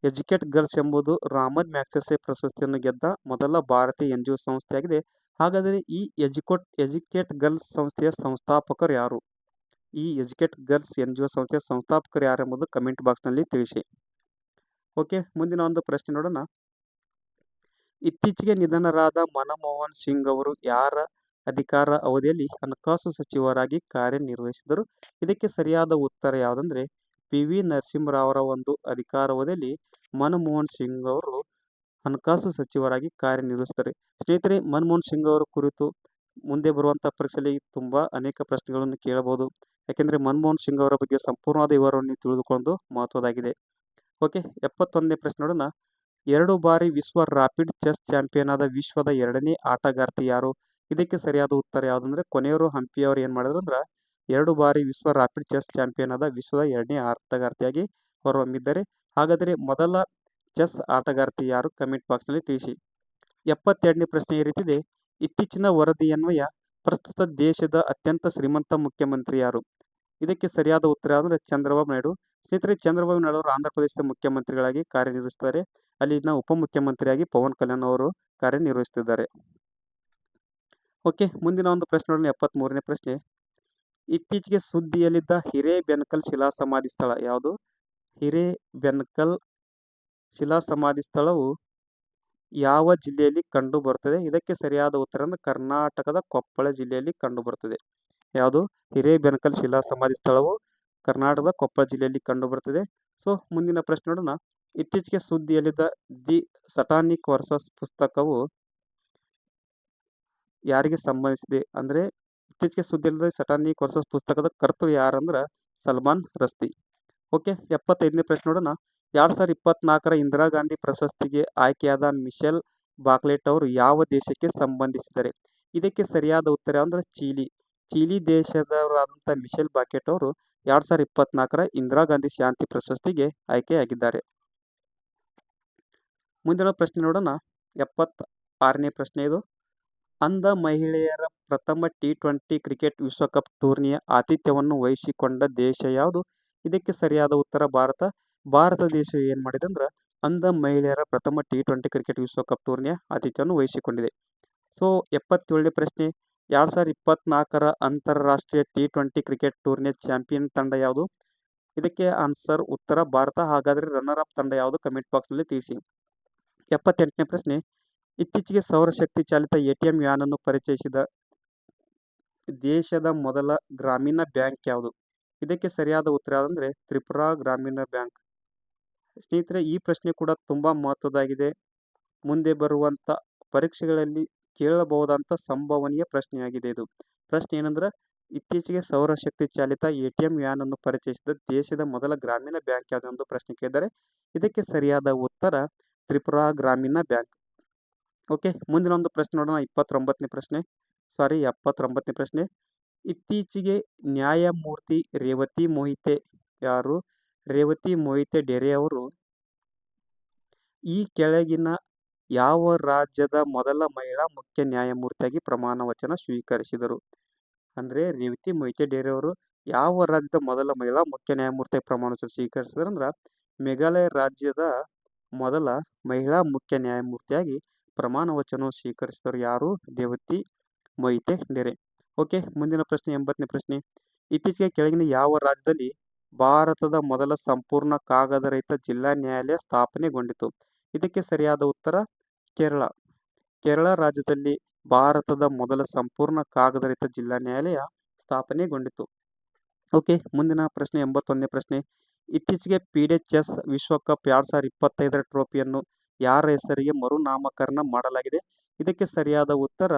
ಎಜುಕೇಟ್ ಗರ್ಲ್ಸ್ ಎಂಬುದು ರಾಮನ್ ಮ್ಯಾಗ್ಸೆಸೆ ಪ್ರಶಸ್ತಿಯನ್ನು ಗೆದ್ದ ಮೊದಲ ಭಾರತೀಯ NGO ಸಂಸ್ಥೆಯಾಗಿದೆ. ಹಾಗಾದರೆ ಈ ಎಜುಕೇಟ್ ಗರ್ಲ್ಸ್ ಸಂಸ್ಥೆಯ ಸಂಸ್ಥಾಪಕರು ಯಾರು? ಈ ಎಜುಕೇಟ್ ಗರ್ಲ್ಸ್ NGO ಸಂಸ್ಥೆಯ ಸಂಸ್ಥಾಪಕರು ಯಾರೆಂಬುದು ಕಮೆಂಟ್ ಬಾಕ್ಸ್ನಲ್ಲಿ ತಿಳಿಸಿ. ಓಕೆ, ಮುಂದಿನ ಒಂದು ಪ್ರಶ್ನೆ ನೋಡೋಣ. ಇತ್ತೀಚೆಗೆ ನಿಧನರಾದ ಮನಮೋಹನ್ ಸಿಂಗ್ ಅವರು ಯಾರ ಅಧಿಕಾರ ಅವಧಿಯಲ್ಲಿ ಹಣಕಾಸು ಸಚಿವರಾಗಿ ಕಾರ್ಯನಿರ್ವಹಿಸಿದರು? ಇದಕ್ಕೆ ಸರಿಯಾದ ಉತ್ತರ ಯಾವುದಂದ್ರೆ PV ನರಸಿಂಹರಾವರ ಒಂದು ಅಧಿಕಾರಾವಧಿಯಲ್ಲಿ ಮನಮೋಹನ್ ಸಿಂಗ್ ಅವರು ಹಣಕಾಸು ಸಚಿವರಾಗಿ ಕಾರ್ಯನಿರ್ವಹಿಸಿದ್ದಾರೆ. ಸ್ನೇಹಿತರೆ, ಮನಮೋಹನ್ ಸಿಂಗ್ ಅವರ ಕುರಿತು ಮುಂದೆ ಬರುವಂಥ ಪರೀಕ್ಷೆಯಲ್ಲಿ ಅನೇಕ ಪ್ರಶ್ನೆಗಳನ್ನು ಕೇಳಬಹುದು. ಯಾಕೆಂದರೆ ಮನಮೋಹನ್ ಸಿಂಗ್ ಅವರ ಬಗ್ಗೆ ಸಂಪೂರ್ಣವಾದ ವಿವರವನ್ನು ತಿಳಿದುಕೊಂಡು ಮಹತ್ವದಾಗಿದೆ. ಓಕೆ, 71ನೇ ಪ್ರಶ್ನೆ ನೋಡೋಣ. 2 ಬಾರಿ ವಿಶ್ವ ರ್ಯಾಪಿಡ್ ಚೆಸ್ ಚಾಂಪಿಯನ್ ಆದ ವಿಶ್ವದ 2ನೇ ಆಟಗಾರ್ತಿ ಯಾರು? ಇದಕ್ಕೆ ಸರಿಯಾದ ಉತ್ತರ ಯಾವುದಂದ್ರೆ ಕೊನೆಯವರು ಹಂಪಿ ಅವರು ಏನು ಮಾಡಿದ್ರು ಅಂದ್ರೆ 2 ಬಾರಿ ವಿಶ್ವ ರ್ಯಾಪಿಡ್ ಚೆಸ್ ಚಾಂಪಿಯನ್ ಆದ ವಿಶ್ವದ 2ನೇ ಆಟಗಾರ್ತಿಯಾಗಿ ಹೊರಹೊಮ್ಮಿದ್ದಾರೆ. ಹಾಗಾದರೆ ಮೊದಲ ಚೆಸ್ ಆಟಗಾರ್ತಿ ಯಾರು? ಕಮೆಂಟ್ ಬಾಕ್ಸ್ನಲ್ಲಿ ತಿಳಿಸಿ. 72ನೇ ಪ್ರಶ್ನೆ ಈ ರೀತಿದೆ. ಇತ್ತೀಚಿನ ವರದಿಯನ್ವಯ ಪ್ರಸ್ತುತ ದೇಶದ ಅತ್ಯಂತ ಶ್ರೀಮಂತ ಮುಖ್ಯಮಂತ್ರಿ ಯಾರು? ಇದಕ್ಕೆ ಸರಿಯಾದ ಉತ್ತರ ಯಾವುದಂದ್ರೆ ಚಂದ್ರಬಾಬು ನಾಯ್ಡು. ಸ್ನೇಹಿತರೆ, ಚಂದ್ರಬಾಬು ನಾಯ್ಡು ಅವರು ಆಂಧ್ರ ಪ್ರದೇಶದ ಮುಖ್ಯಮಂತ್ರಿಗಳಾಗಿ ಕಾರ್ಯನಿರ್ವಹಿಸುತ್ತಾರೆ. ಅಲ್ಲಿನ ಉಪಮುಖ್ಯಮಂತ್ರಿಯಾಗಿ ಪವನ್ ಕಲ್ಯಾಣ್ ಅವರು ಕಾರ್ಯನಿರ್ವಹಿಸುತ್ತಿದ್ದಾರೆ. ಓಕೆ, ಮುಂದಿನ ಒಂದು ಪ್ರಶ್ನೆ ನೋಡೋಣ. 73ನೇ ಪ್ರಶ್ನೆ. ಇತ್ತೀಚೆಗೆ ಸುದ್ದಿಯಲ್ಲಿದ್ದ ಹಿರೇಬೆನಕಲ್ ಶಿಲಾ ಸಮಾಧಿ ಸ್ಥಳ ಯಾವುದು? ಹಿರೇಬೆನಕಲ್ ಶಿಲಾ ಸಮಾಧಿ ಸ್ಥಳವು ಯಾವ ಜಿಲ್ಲೆಯಲ್ಲಿ ಕಂಡು ಬರುತ್ತದೆ? ಇದಕ್ಕೆ ಸರಿಯಾದ ಉತ್ತರ ಅಂದ್ರೆ ಕರ್ನಾಟಕದ ಕೊಪ್ಪಳ ಜಿಲ್ಲೆಯಲ್ಲಿ ಕಂಡು ಬರುತ್ತದೆ. ಯಾವುದು? ಹಿರೇಬೆನಕಲ್ ಶಿಲಾ ಸಮಾಧಿ ಸ್ಥಳವು ಕರ್ನಾಟಕದ ಕೊಪ್ಪಳ ಜಿಲ್ಲೆಯಲ್ಲಿ ಕಂಡು ಬರುತ್ತದೆ. ಸೊ ಮುಂದಿನ ಪ್ರಶ್ನೆ ನೋಡೋಣ. ಇತ್ತೀಚೆಗೆ ಸುದ್ದಿಯಲ್ಲಿದ್ದ ದಿ ಸಟಾನಿಕ್ ವರ್ಸಸ್ ಪುಸ್ತಕವು ಯಾರಿಗೆ ಸಂಬಂಧಿಸಿದೆ? ಅಂದ್ರೆ ಇತ್ತೀಚೆಗೆ ಸುದ್ದಿಯಲ್ಲಿದ್ದ ಸಟಾನಿಕ್ ವರ್ಸಸ್ ಪುಸ್ತಕದ ಕರ್ತೃ ಯಾರಂದ್ರೆ ಸಲ್ಮಾನ್ ರಸ್ದಿ. ಓಕೆ, 75ನೇ ಪ್ರಶ್ನೆ ನೋಡೋಣ. 2024ರ ಇಂದಿರಾ ಗಾಂಧಿ ಪ್ರಶಸ್ತಿಗೆ ಆಯ್ಕೆಯಾದ ಮಿಶೆಲ್ ಬಾಕ್ಲೆಟ್ ಅವರು ಯಾವ ದೇಶಕ್ಕೆ ಸಂಬಂಧಿಸಿದ್ದಾರೆ? ಇದಕ್ಕೆ ಸರಿಯಾದ ಉತ್ತರ ಅಂದ್ರೆ ಚಿಲಿ ದೇಶದವರಾದಂಥ ಮಿಶೆಲ್ ಬಾಕೆಟ್ ಅವರು 2024ರ ಇಂದಿರಾ ಗಾಂಧಿ ಶಾಂತಿ ಪ್ರಶಸ್ತಿಗೆ ಆಯ್ಕೆಯಾಗಿದ್ದಾರೆ. ಮುಂದಿನ ಪ್ರಶ್ನೆ ನೋಡೋಣ. 76ನೇ ಪ್ರಶ್ನೆ ಇದು. ಅಂಧ ಮಹಿಳೆಯರ ಪ್ರಥಮ T20 ಕ್ರಿಕೆಟ್ ವಿಶ್ವಕಪ್ ಟೂರ್ನಿಯ ಆತಿಥ್ಯವನ್ನು ವಹಿಸಿಕೊಂಡ ದೇಶ ಯಾವುದು? ಇದಕ್ಕೆ ಸರಿಯಾದ ಉತ್ತರ ಭಾರತ ದೇಶ ಏನು ಮಾಡಿದೆ ಅಂದ್ರೆ ಅಂಧ ಮಹಿಳೆಯರ ಪ್ರಥಮ T20 ಕ್ರಿಕೆಟ್ ವಿಶ್ವಕಪ್ ಟೂರ್ನಿಯ ಆತಿಥ್ಯವನ್ನು ವಹಿಸಿಕೊಂಡಿದೆ. ಸೊ 77ನೇ ಪ್ರಶ್ನೆ. 2024ರ ಅಂತಾರಾಷ್ಟ್ರೀಯ T20 ಕ್ರಿಕೆಟ್ ಟೂರ್ನಿಯ ಚಾಂಪಿಯನ್ ತಂಡ ಯಾವುದು? ಇದಕ್ಕೆ ಉತ್ತರ ಭಾರತ. ಹಾಗಾದರೆ ರನ್ನರ್ ಅಪ್ ತಂಡ ಯಾವುದು? ಕಮೆಂಟ್ ಬಾಕ್ಸ್ನಲ್ಲಿ ತಿಳಿಸಿ. 78ನೇ ಪ್ರಶ್ನೆ. ಇತ್ತೀಚೆಗೆ ಸೌರಶಕ್ತಿ ಚಾಲಿತ ATM ವ್ಯಾನ್ ಅನ್ನು ಪರಿಚಯಿಸಿದ ದೇಶದ ಮೊದಲ ಗ್ರಾಮೀಣ ಬ್ಯಾಂಕ್ ಯಾವುದು? ಇದಕ್ಕೆ ಸರಿಯಾದ ಉತ್ತರ ಯಾವುದಂದ್ರೆ ತ್ರಿಪುರಾ ಗ್ರಾಮೀಣ ಬ್ಯಾಂಕ್. ಸ್ನೇಹಿತರೆ, ಈ ಪ್ರಶ್ನೆ ಕೂಡ ತುಂಬಾ ಮಹತ್ವದಾಗಿದೆ. ಮುಂದೆ ಬರುವಂತ ಪರೀಕ್ಷೆಗಳಲ್ಲಿ ಕೇಳಬಹುದಂತ ಸಂಭವನೀಯ ಪ್ರಶ್ನೆಯಾಗಿದೆ ಇದು. ಪ್ರಶ್ನೆ ಏನಂದ್ರೆ ಇತ್ತೀಚೆಗೆ ಸೌರಶಕ್ತಿ ಚಾಲಿತ ATM ವ್ಯಾನ್ ಅನ್ನು ಪರಿಚಯಿಸಿದ ದೇಶದ ಮೊದಲ ಗ್ರಾಮೀಣ ಬ್ಯಾಂಕ್ ಯಾವುದು ಎಂದು ಪ್ರಶ್ನೆ ಕೇಳಿದ್ದಾರೆ. ಇದಕ್ಕೆ ಸರಿಯಾದ ಉತ್ತರ ತ್ರಿಪುರಾ ಗ್ರಾಮೀಣ ಬ್ಯಾಂಕ್. ಓಕೆ, ಮುಂದಿನ ಒಂದು ಪ್ರಶ್ನೆ ನೋಡೋಣ. 79ನೇ ಪ್ರಶ್ನೆ. ಇತ್ತೀಚೆಗೆ ನ್ಯಾಯಮೂರ್ತಿ ರೇವತಿ ಮೊಹಿತೆ ಯಾರು? ರೇವತಿ ಮೊಹಿತೆ ಡೆರೆ ಅವರು ಈ ಕೆಳಗಿನ ಯಾವ ರಾಜ್ಯದ ಮೊದಲ ಮಹಿಳಾ ಮುಖ್ಯ ನ್ಯಾಯಮೂರ್ತಿಯಾಗಿ ಪ್ರಮಾಣ ವಚನ ಸ್ವೀಕರಿಸಿದರು? ಅಂದ್ರೆ ರೇವತಿ ಮೊಹಿತೆ ಡೆರೆ ಅವರು ಯಾವ ರಾಜ್ಯದ ಮೊದಲ ಮಹಿಳಾ ಮುಖ್ಯ ನ್ಯಾಯಮೂರ್ತಿಯಾಗಿ ಪ್ರಮಾಣ ವಚನ ಸ್ವೀಕರಿಸಿದ್ರು ಅಂದ್ರೆ ಮೇಘಾಲಯ ರಾಜ್ಯದ ಮೊದಲ ಮಹಿಳಾ ಮುಖ್ಯ ನ್ಯಾಯಮೂರ್ತಿಯಾಗಿ ಪ್ರಮಾಣ ವಚನ ಸ್ವೀಕರಿಸಿದರು ಯಾರು? ರೇವತಿ ಮೊಹಿತೆ ಡೆರೆ. ಓಕೆ, ಮುಂದಿನ ಪ್ರಶ್ನೆ 80ನೇ ಪ್ರಶ್ನೆ. ಇತ್ತೀಚೆಗೆ ಕೆಳಗಿನ ಯಾವ ರಾಜ್ಯದಲ್ಲಿ ಭಾರತದ ಮೊದಲ ಸಂಪೂರ್ಣ ಕಾಗದ ರಹಿತ ಜಿಲ್ಲಾ ನ್ಯಾಯಾಲಯ ಸ್ಥಾಪನೆಗೊಂಡಿತು? ಇದಕ್ಕೆ ಸರಿಯಾದ ಉತ್ತರ ಕೇರಳ ರಾಜ್ಯದಲ್ಲಿ ಭಾರತದ ಮೊದಲ ಸಂಪೂರ್ಣ ಕಾಗದ ರಹಿತ ಜಿಲ್ಲಾ ನ್ಯಾಯಾಲಯ ಸ್ಥಾಪನೆಗೊಂಡಿತು. ಓಕೆ, ಮುಂದಿನ ಪ್ರಶ್ನೆ 81ನೇ ಪ್ರಶ್ನೆ. ಇತ್ತೀಚೆಗೆ ಫಿಡೆ ಚೆಸ್ ವಿಶ್ವಕಪ್ 2025ರ ಟ್ರೋಫಿಯನ್ನು ಯಾರ ಹೆಸರಿಗೆ ಮರುನಾಮಕರಣ ಮಾಡಲಾಗಿದೆ? ಇದಕ್ಕೆ ಸರಿಯಾದ ಉತ್ತರ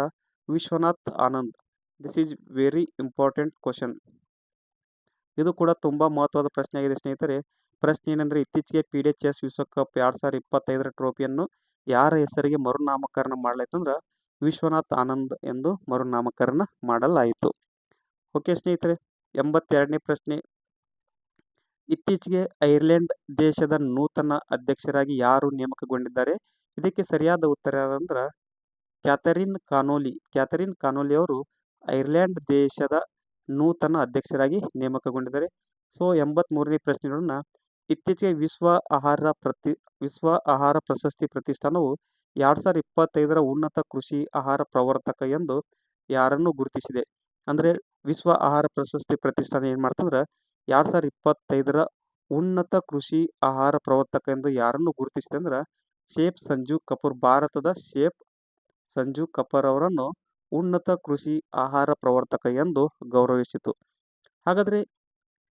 Vishwanath Anand. This is very important question. ಇದು ಕೂಡ ತುಂಬಾ ಮಹತ್ವದ ಪ್ರಶ್ನೆ ಆಗಿದೆ ಸ್ನೇಹಿತರೆ. ಪ್ರಶ್ನೆ ಏನಂದ್ರೆ ಇತ್ತೀಚೆಗೆ ಫಿಡೆ ಚೆಸ್ ವಿಶ್ವಕಪ್ 2025ರ ಟ್ರೋಫಿಯನ್ನು ಯಾರ ಹೆಸರಿಗೆ ಮರುನಾಮಕರಣ ಮಾಡಲಾಯಿತು ಅಂದ್ರೆ ವಿಶ್ವನಾಥ್ ಆನಂದ್ ಎಂದು ಮರುನಾಮಕರಣ ಮಾಡಲಾಯಿತು. ಓಕೆ ಸ್ನೇಹಿತರೆ, 82ನೇ ಪ್ರಶ್ನೆ. ಇತ್ತೀಚೆಗೆ ಐರ್ಲೆಂಡ್ ದೇಶದ ನೂತನ ಅಧ್ಯಕ್ಷರಾಗಿ ಯಾರು ನೇಮಕಗೊಂಡಿದ್ದಾರೆ? ಇದಕ್ಕೆ ಸರಿಯಾದ ಉತ್ತರ ಯಾವ್ದಂದ್ರೆ ಕ್ಯಾಥರಿನ್ ಕಾನೋಲಿ ಅವರು ಐರ್ಲೆಂಡ್ ದೇಶದ ನೂತನ ಅಧ್ಯಕ್ಷರಾಗಿ ನೇಮಕಗೊಂಡಿದ್ದಾರೆ. ಸೊ 83ನೇ ಪ್ರಶ್ನೆ ನೋಡೋಣ. ಇತ್ತೀಚೆಗೆ ವಿಶ್ವ ಆಹಾರ ಪ್ರಶಸ್ತಿ ಪ್ರತಿಷ್ಠಾನವು 2025ರ ಉನ್ನತ ಕೃಷಿ ಆಹಾರ ಪ್ರವರ್ತಕ ಎಂದು ಯಾರನ್ನು ಗುರುತಿಸಿದೆ? ಅಂದ್ರೆ ವಿಶ್ವ ಆಹಾರ ಪ್ರಶಸ್ತಿ ಪ್ರತಿಷ್ಠಾನ ಏನ್ ಮಾಡ್ತಂದ್ರೆ 2025ರ ಉನ್ನತ ಕೃಷಿ ಆಹಾರ ಪ್ರವರ್ತಕ ಎಂದು ಯಾರನ್ನು ಗುರುತಿಸಿದೆ ಅಂದ್ರೆ ಶೇಫ್ ಸಂಜು ಕಪೂರ್, ಭಾರತದ ಶೇಫ್ ಸಂಜು ಕಪೂರ್ ಅವರನ್ನು ಉನ್ನತ ಕೃಷಿ ಆಹಾರ ಪ್ರವರ್ತಕ ಎಂದು ಗೌರವಿಸಿತು. ಹಾಗಾದ್ರೆ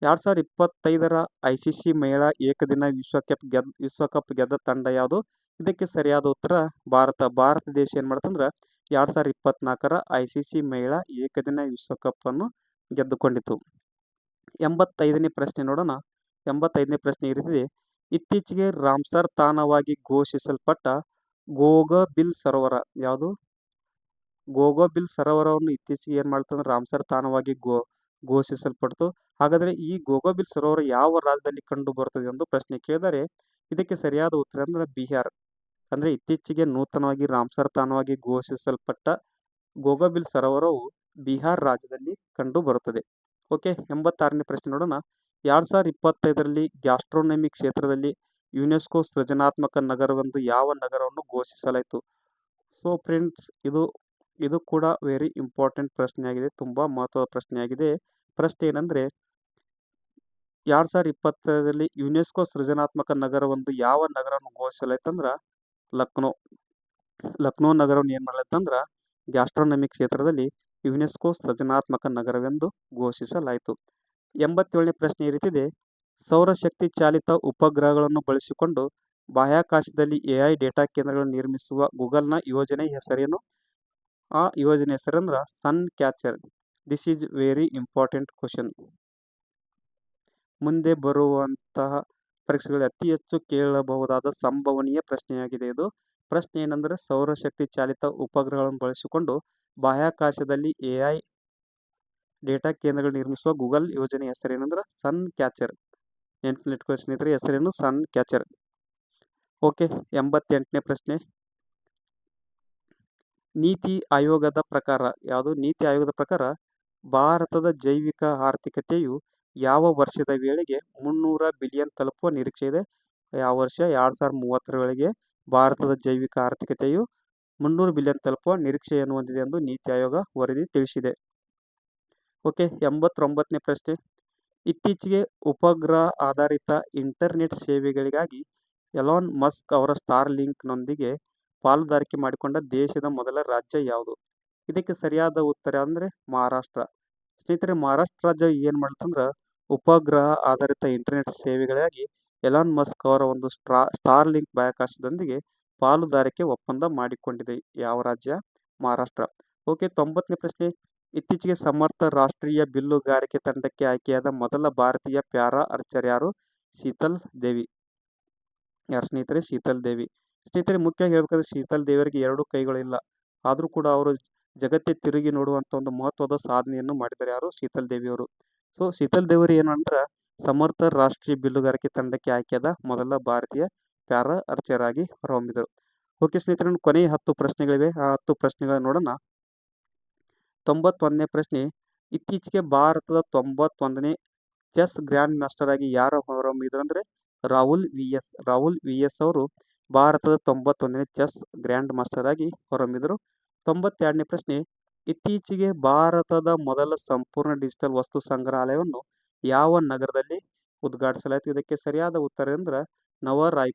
2025ರ ICC ಮಹಿಳಾ ಏಕದಿನ ವಿಶ್ವಕಪ್ ಗೆದ್ದ ತಂಡ ಯಾವುದು? ಇದಕ್ಕೆ ಸರಿಯಾದ ಉತ್ತರ ಭಾರತ ದೇಶ ಏನ್ ಮಾಡ್ತಂದ್ರ 2024ರ ICC ಮಹಿಳಾ ಏಕದಿನ ವಿಶ್ವಕಪ್ ಅನ್ನು ಗೆದ್ದುಕೊಂಡಿತು. 85ನೇ ಪ್ರಶ್ನೆ ನೋಡೋಣ. 85ನೇ ಪ್ರಶ್ನೆ ಈ ರೀತಿದೆ. ಇತ್ತೀಚೆಗೆ ರಾಮ್ಸರ್ ತಾಣವಾಗಿ ಘೋಷಿಸಲ್ಪಟ್ಟ ಗೋಗಬಿಲ್ ಸರೋವರ ಯಾವುದು? ಗೋಗಬಿಲ್ ಸರೋವರವನ್ನು ಇತ್ತೀಚೆಗೆ ಏನ್ ಮಾಡ್ತಂದ್ರೆ ರಾಮ್ಸರ್ ತಾಣವಾಗಿ ಘೋಷಿಸಲ್ಪಡ್ತು. ಹಾಗಾದ್ರೆ ಈ ಗೋಗಬಿಲ್ ಸರೋವರ ಯಾವ ರಾಜ್ಯದಲ್ಲಿ ಕಂಡು ಬರುತ್ತದೆ ಎಂದು ಪ್ರಶ್ನೆ ಕೇಳಿದರೆ ಇದಕ್ಕೆ ಸರಿಯಾದ ಉತ್ತರ ಅಂದ್ರೆ ಬಿಹಾರ್. ಅಂದ್ರೆ ಇತ್ತೀಚೆಗೆ ನೂತನವಾಗಿ ರಾಮ್ಸರ್ ತಾಣವಾಗಿ ಘೋಷಿಸಲ್ಪಟ್ಟ ಗೋಗಬಿಲ್ ಸರೋವರವು ಬಿಹಾರ್ ರಾಜ್ಯದಲ್ಲಿ ಕಂಡು ಬರುತ್ತದೆ. ಓಕೆ, 86ನೇ ಪ್ರಶ್ನೆ ನೋಡೋಣ. 2025ರಲ್ಲಿ ಗ್ಯಾಸ್ಟ್ರೋನಮಿ ಕ್ಷೇತ್ರದಲ್ಲಿ ಯುನೆಸ್ಕೋ ಸೃಜನಾತ್ಮಕ ನಗರವೆಂದು ಯಾವ ನಗರವನ್ನು ಘೋಷಿಸಲಾಯಿತು? ಸೊ ಫ್ರೆಂಡ್ಸ್, ಇದು ಕೂಡ ವೆರಿ ಇಂಪಾರ್ಟೆಂಟ್ ಪ್ರಶ್ನೆಯಾಗಿದೆ, ತುಂಬಾ ಮಹತ್ವದ ಪ್ರಶ್ನೆಯಾಗಿದೆ. ಪ್ರಶ್ನೆ ಏನಂದ್ರೆ 2025ರಲ್ಲಿ ಯುನೆಸ್ಕೋ ಸೃಜನಾತ್ಮಕ ನಗರವೆಂದು ಯಾವ ನಗರವನ್ನು ಘೋಷಿಸಲಾಯ್ತಂದ್ರ ಲಕ್ನೋ ನಗರವನ್ನು ಏನ್ ಮಾಡಲಾಯ್ತಂದ್ರ ಗ್ಯಾಸ್ಟ್ರೋನಮಿ ಕ್ಷೇತ್ರದಲ್ಲಿ ಯುನೆಸ್ಕೋ ಸೃಜನಾತ್ಮಕ ನಗರವೆಂದು ಘೋಷಿಸಲಾಯಿತು. 87ನೇ ಪ್ರಶ್ನೆ ಈ ರೀತಿದೆ. ಸೌರಶಕ್ತಿ ಚಾಲಿತ ಉಪಗ್ರಹಗಳನ್ನು ಬಳಸಿಕೊಂಡು ಬಾಹ್ಯಾಕಾಶದಲ್ಲಿ AI ಡೇಟಾ ಕೇಂದ್ರಗಳನ್ನು ನಿರ್ಮಿಸುವ ಗೂಗಲ್ನ ಯೋಜನೆ ಹೆಸರೇನು? ಆ ಯೋಜನೆ ಹೆಸರಂದ್ರ sun catcher. This is very important question. ಮುಂದೆ ಬರುವಂತಹ ಪರೀಕ್ಷೆಗಳಲ್ಲಿ ಅತಿ ಹೆಚ್ಚು ಕೇಳಬಹುದಾದ ಸಂಭವನೀಯ ಪ್ರಶ್ನೆಯಾಗಿದೆ ಇದು. ಪ್ರಶ್ನೆ ಏನಂದ್ರೆ ಸೌರಶಕ್ತಿ ಚಾಲಿತ ಉಪಗ್ರಹಗಳನ್ನು ಬಳಸಿಕೊಂಡು ಬಾಹ್ಯಾಕಾಶದಲ್ಲಿ AI ಡೇಟಾ ಕೇಂದ್ರಗಳು ನಿರ್ಮಿಸುವ ಗೂಗಲ್ ಯೋಜನೆ ಹೆಸರೇನಂದ್ರೆ ಸನ್ ಕ್ಯಾಚರ್. ನೆನಪಿಟ್ಕೊಳ್ಳಿ ಸ್ನೇಹಿತರೆ, ಹೆಸರೇನು? ಸನ್ ಕ್ಯಾಚರ್. ಓಕೆ, 88ನೇ ಪ್ರಶ್ನೆ. ನೀತಿ ಆಯೋಗದ ಪ್ರಕಾರ ಯಾವುದು? ನೀತಿ ಆಯೋಗದ ಪ್ರಕಾರ ಭಾರತದ ಜೈವಿಕ ಆರ್ಥಿಕತೆಯು ಯಾವ ವರ್ಷದ ವೇಳೆಗೆ 300 ಬಿಲಿಯನ್ ತಲುಪುವ ನಿರೀಕ್ಷೆ ಇದೆ? ಯಾವ ವರ್ಷ? 2030ರ ವೇಳೆಗೆ ಭಾರತದ ಜೈವಿಕ ಆರ್ಥಿಕತೆಯು 300 ಬಿಲಿಯನ್ ತಲುಪುವ ನಿರೀಕ್ಷೆಯನ್ನು ಹೊಂದಿದೆ ಎಂದು ನೀತಿ ಆಯೋಗ ವರದಿ ತಿಳಿಸಿದೆ. ಓಕೆ, 89ನೇ ಪ್ರಶ್ನೆ. ಇತ್ತೀಚೆಗೆ ಉಪಗ್ರಹ ಆಧಾರಿತ ಇಂಟರ್ನೆಟ್ ಸೇವೆಗಳಿಗಾಗಿ ಎಲಾನ್ ಮಸ್ಕ್ ಅವರ ಸ್ಟಾರ್ಲಿಂಕ್ ನೊಂದಿಗೆ ಪಾಲುದಾರಿಕೆ ಮಾಡಿಕೊಂಡ ದೇಶದ ಮೊದಲ ರಾಜ್ಯ ಯಾವುದು? ಇದಕ್ಕೆ ಸರಿಯಾದ ಉತ್ತರ ಅಂದ್ರೆ ಮಹಾರಾಷ್ಟ್ರ. ಸ್ನೇಹಿತರೆ, ಮಹಾರಾಷ್ಟ್ರ ರಾಜ್ಯ ಏನ್ ಮಾಡ್ತಂದ್ರ ಉಪಗ್ರಹ ಆಧಾರಿತ ಇಂಟರ್ನೆಟ್ ಸೇವೆಗಳಿಗಾಗಿ ಎಲಾನ್ ಮಸ್ಕ್ ಅವರ ಒಂದು ಸ್ಟಾರ್ಲಿಂಕ್ ಬಾಹ್ಯಾಕಾಶದೊಂದಿಗೆ ಪಾಲುದಾರಿಕೆ ಒಪ್ಪಂದ ಮಾಡಿಕೊಂಡಿದೆ. ಯಾವ ರಾಜ್ಯ? ಮಹಾರಾಷ್ಟ್ರ. ಓಕೆ, 90ನೇ ಪ್ರಶ್ನೆ. ಇತ್ತೀಚೆಗೆ ಸಮರ್ಥ ರಾಷ್ಟ್ರೀಯ ಬಿಲ್ಲುಗಾರಿಕೆ ತಂಡಕ್ಕೆ ಆಯ್ಕೆಯಾದ ಮೊದಲ ಭಾರತೀಯ ಪ್ಯಾರಾ ಆರ್ಚರ್ ಯಾರು? ಶೀತಲ್ ದೇವಿ. ಯಾರು ಸ್ನೇಹಿತರೆ? ಶೀತಲ್ ದೇವಿ. ಸ್ನೇಹಿತರೆ, ಮುಖ್ಯವಾಗಿ ಹೇಳ್ಬೇಕಾದ್ರೆ ಶೀತಲ್ ದೇವಿಯರಿಗೆ 2 ಕೈಗಳಿಲ್ಲ, ಆದ್ರೂ ಕೂಡ ಅವರು ಜಗತ್ತೇ ತಿರುಗಿ ನೋಡುವಂತ ಒಂದು ಮಹತ್ವದ ಸಾಧನೆಯನ್ನು ಮಾಡಿದ್ದಾರೆ. ಯಾರು? ಶೀತಲ್ ದೇವಿಯವರು. ಸೊ ಶೀತಲ್ ದೇವರು ಏನಂದ್ರ ಸಮರ್ಥ ರಾಷ್ಟ್ರೀಯ ಬಿಲ್ಲುಗಾರಿಕೆ ತಂಡಕ್ಕೆ ಆಯ್ಕೆಯಾದ ಮೊದಲ ಭಾರತೀಯ ಪ್ಯಾರಾ ಆರ್ಚರ್ ಆಗಿ ಹೊರಹೊಮ್ಮಿದರು. ಓಕೆ ಸ್ನೇಹಿತರೆ, ಕೊನೆಯ 10 ಪ್ರಶ್ನೆಗಳಿವೆ. ಆ 10 ಪ್ರಶ್ನೆಗಳನ್ನ ನೋಡೋಣ. 91ನೇ ಪ್ರಶ್ನೆ. ಇತ್ತೀಚೆಗೆ ಭಾರತದ 91ನೇ ಚೆಸ್ ಗ್ರ್ಯಾಂಡ್ ಮಾಸ್ಟರ್ ಆಗಿ ಯಾರು ಹೊರಹೊಮ್ಮಿದ್ರು ಅಂದ್ರೆ ರಾಹುಲ್ ವಿ.ಎಸ್. ಅವರು ಭಾರತದ 91ನೇ ಚೆಸ್ ಗ್ರ್ಯಾಂಡ್ ಮಾಸ್ಟರ್ ಆಗಿ ಹೊರಹೊಮ್ಮಿದರು. 92ನೇ ಪ್ರಶ್ನೆ. ಇತ್ತೀಚೆಗೆ ಭಾರತದ ಮೊದಲ ಸಂಪೂರ್ಣ ಡಿಜಿಟಲ್ ವಸ್ತು ಸಂಗ್ರಹಾಲಯವನ್ನು ಯಾವ ನಗರದಲ್ಲಿ ಉದ್ಘಾಟಿಸಲಾಯಿತು? ಇದಕ್ಕೆ ಸರಿಯಾದ ಉತ್ತರ ಅಂದ್ರೆ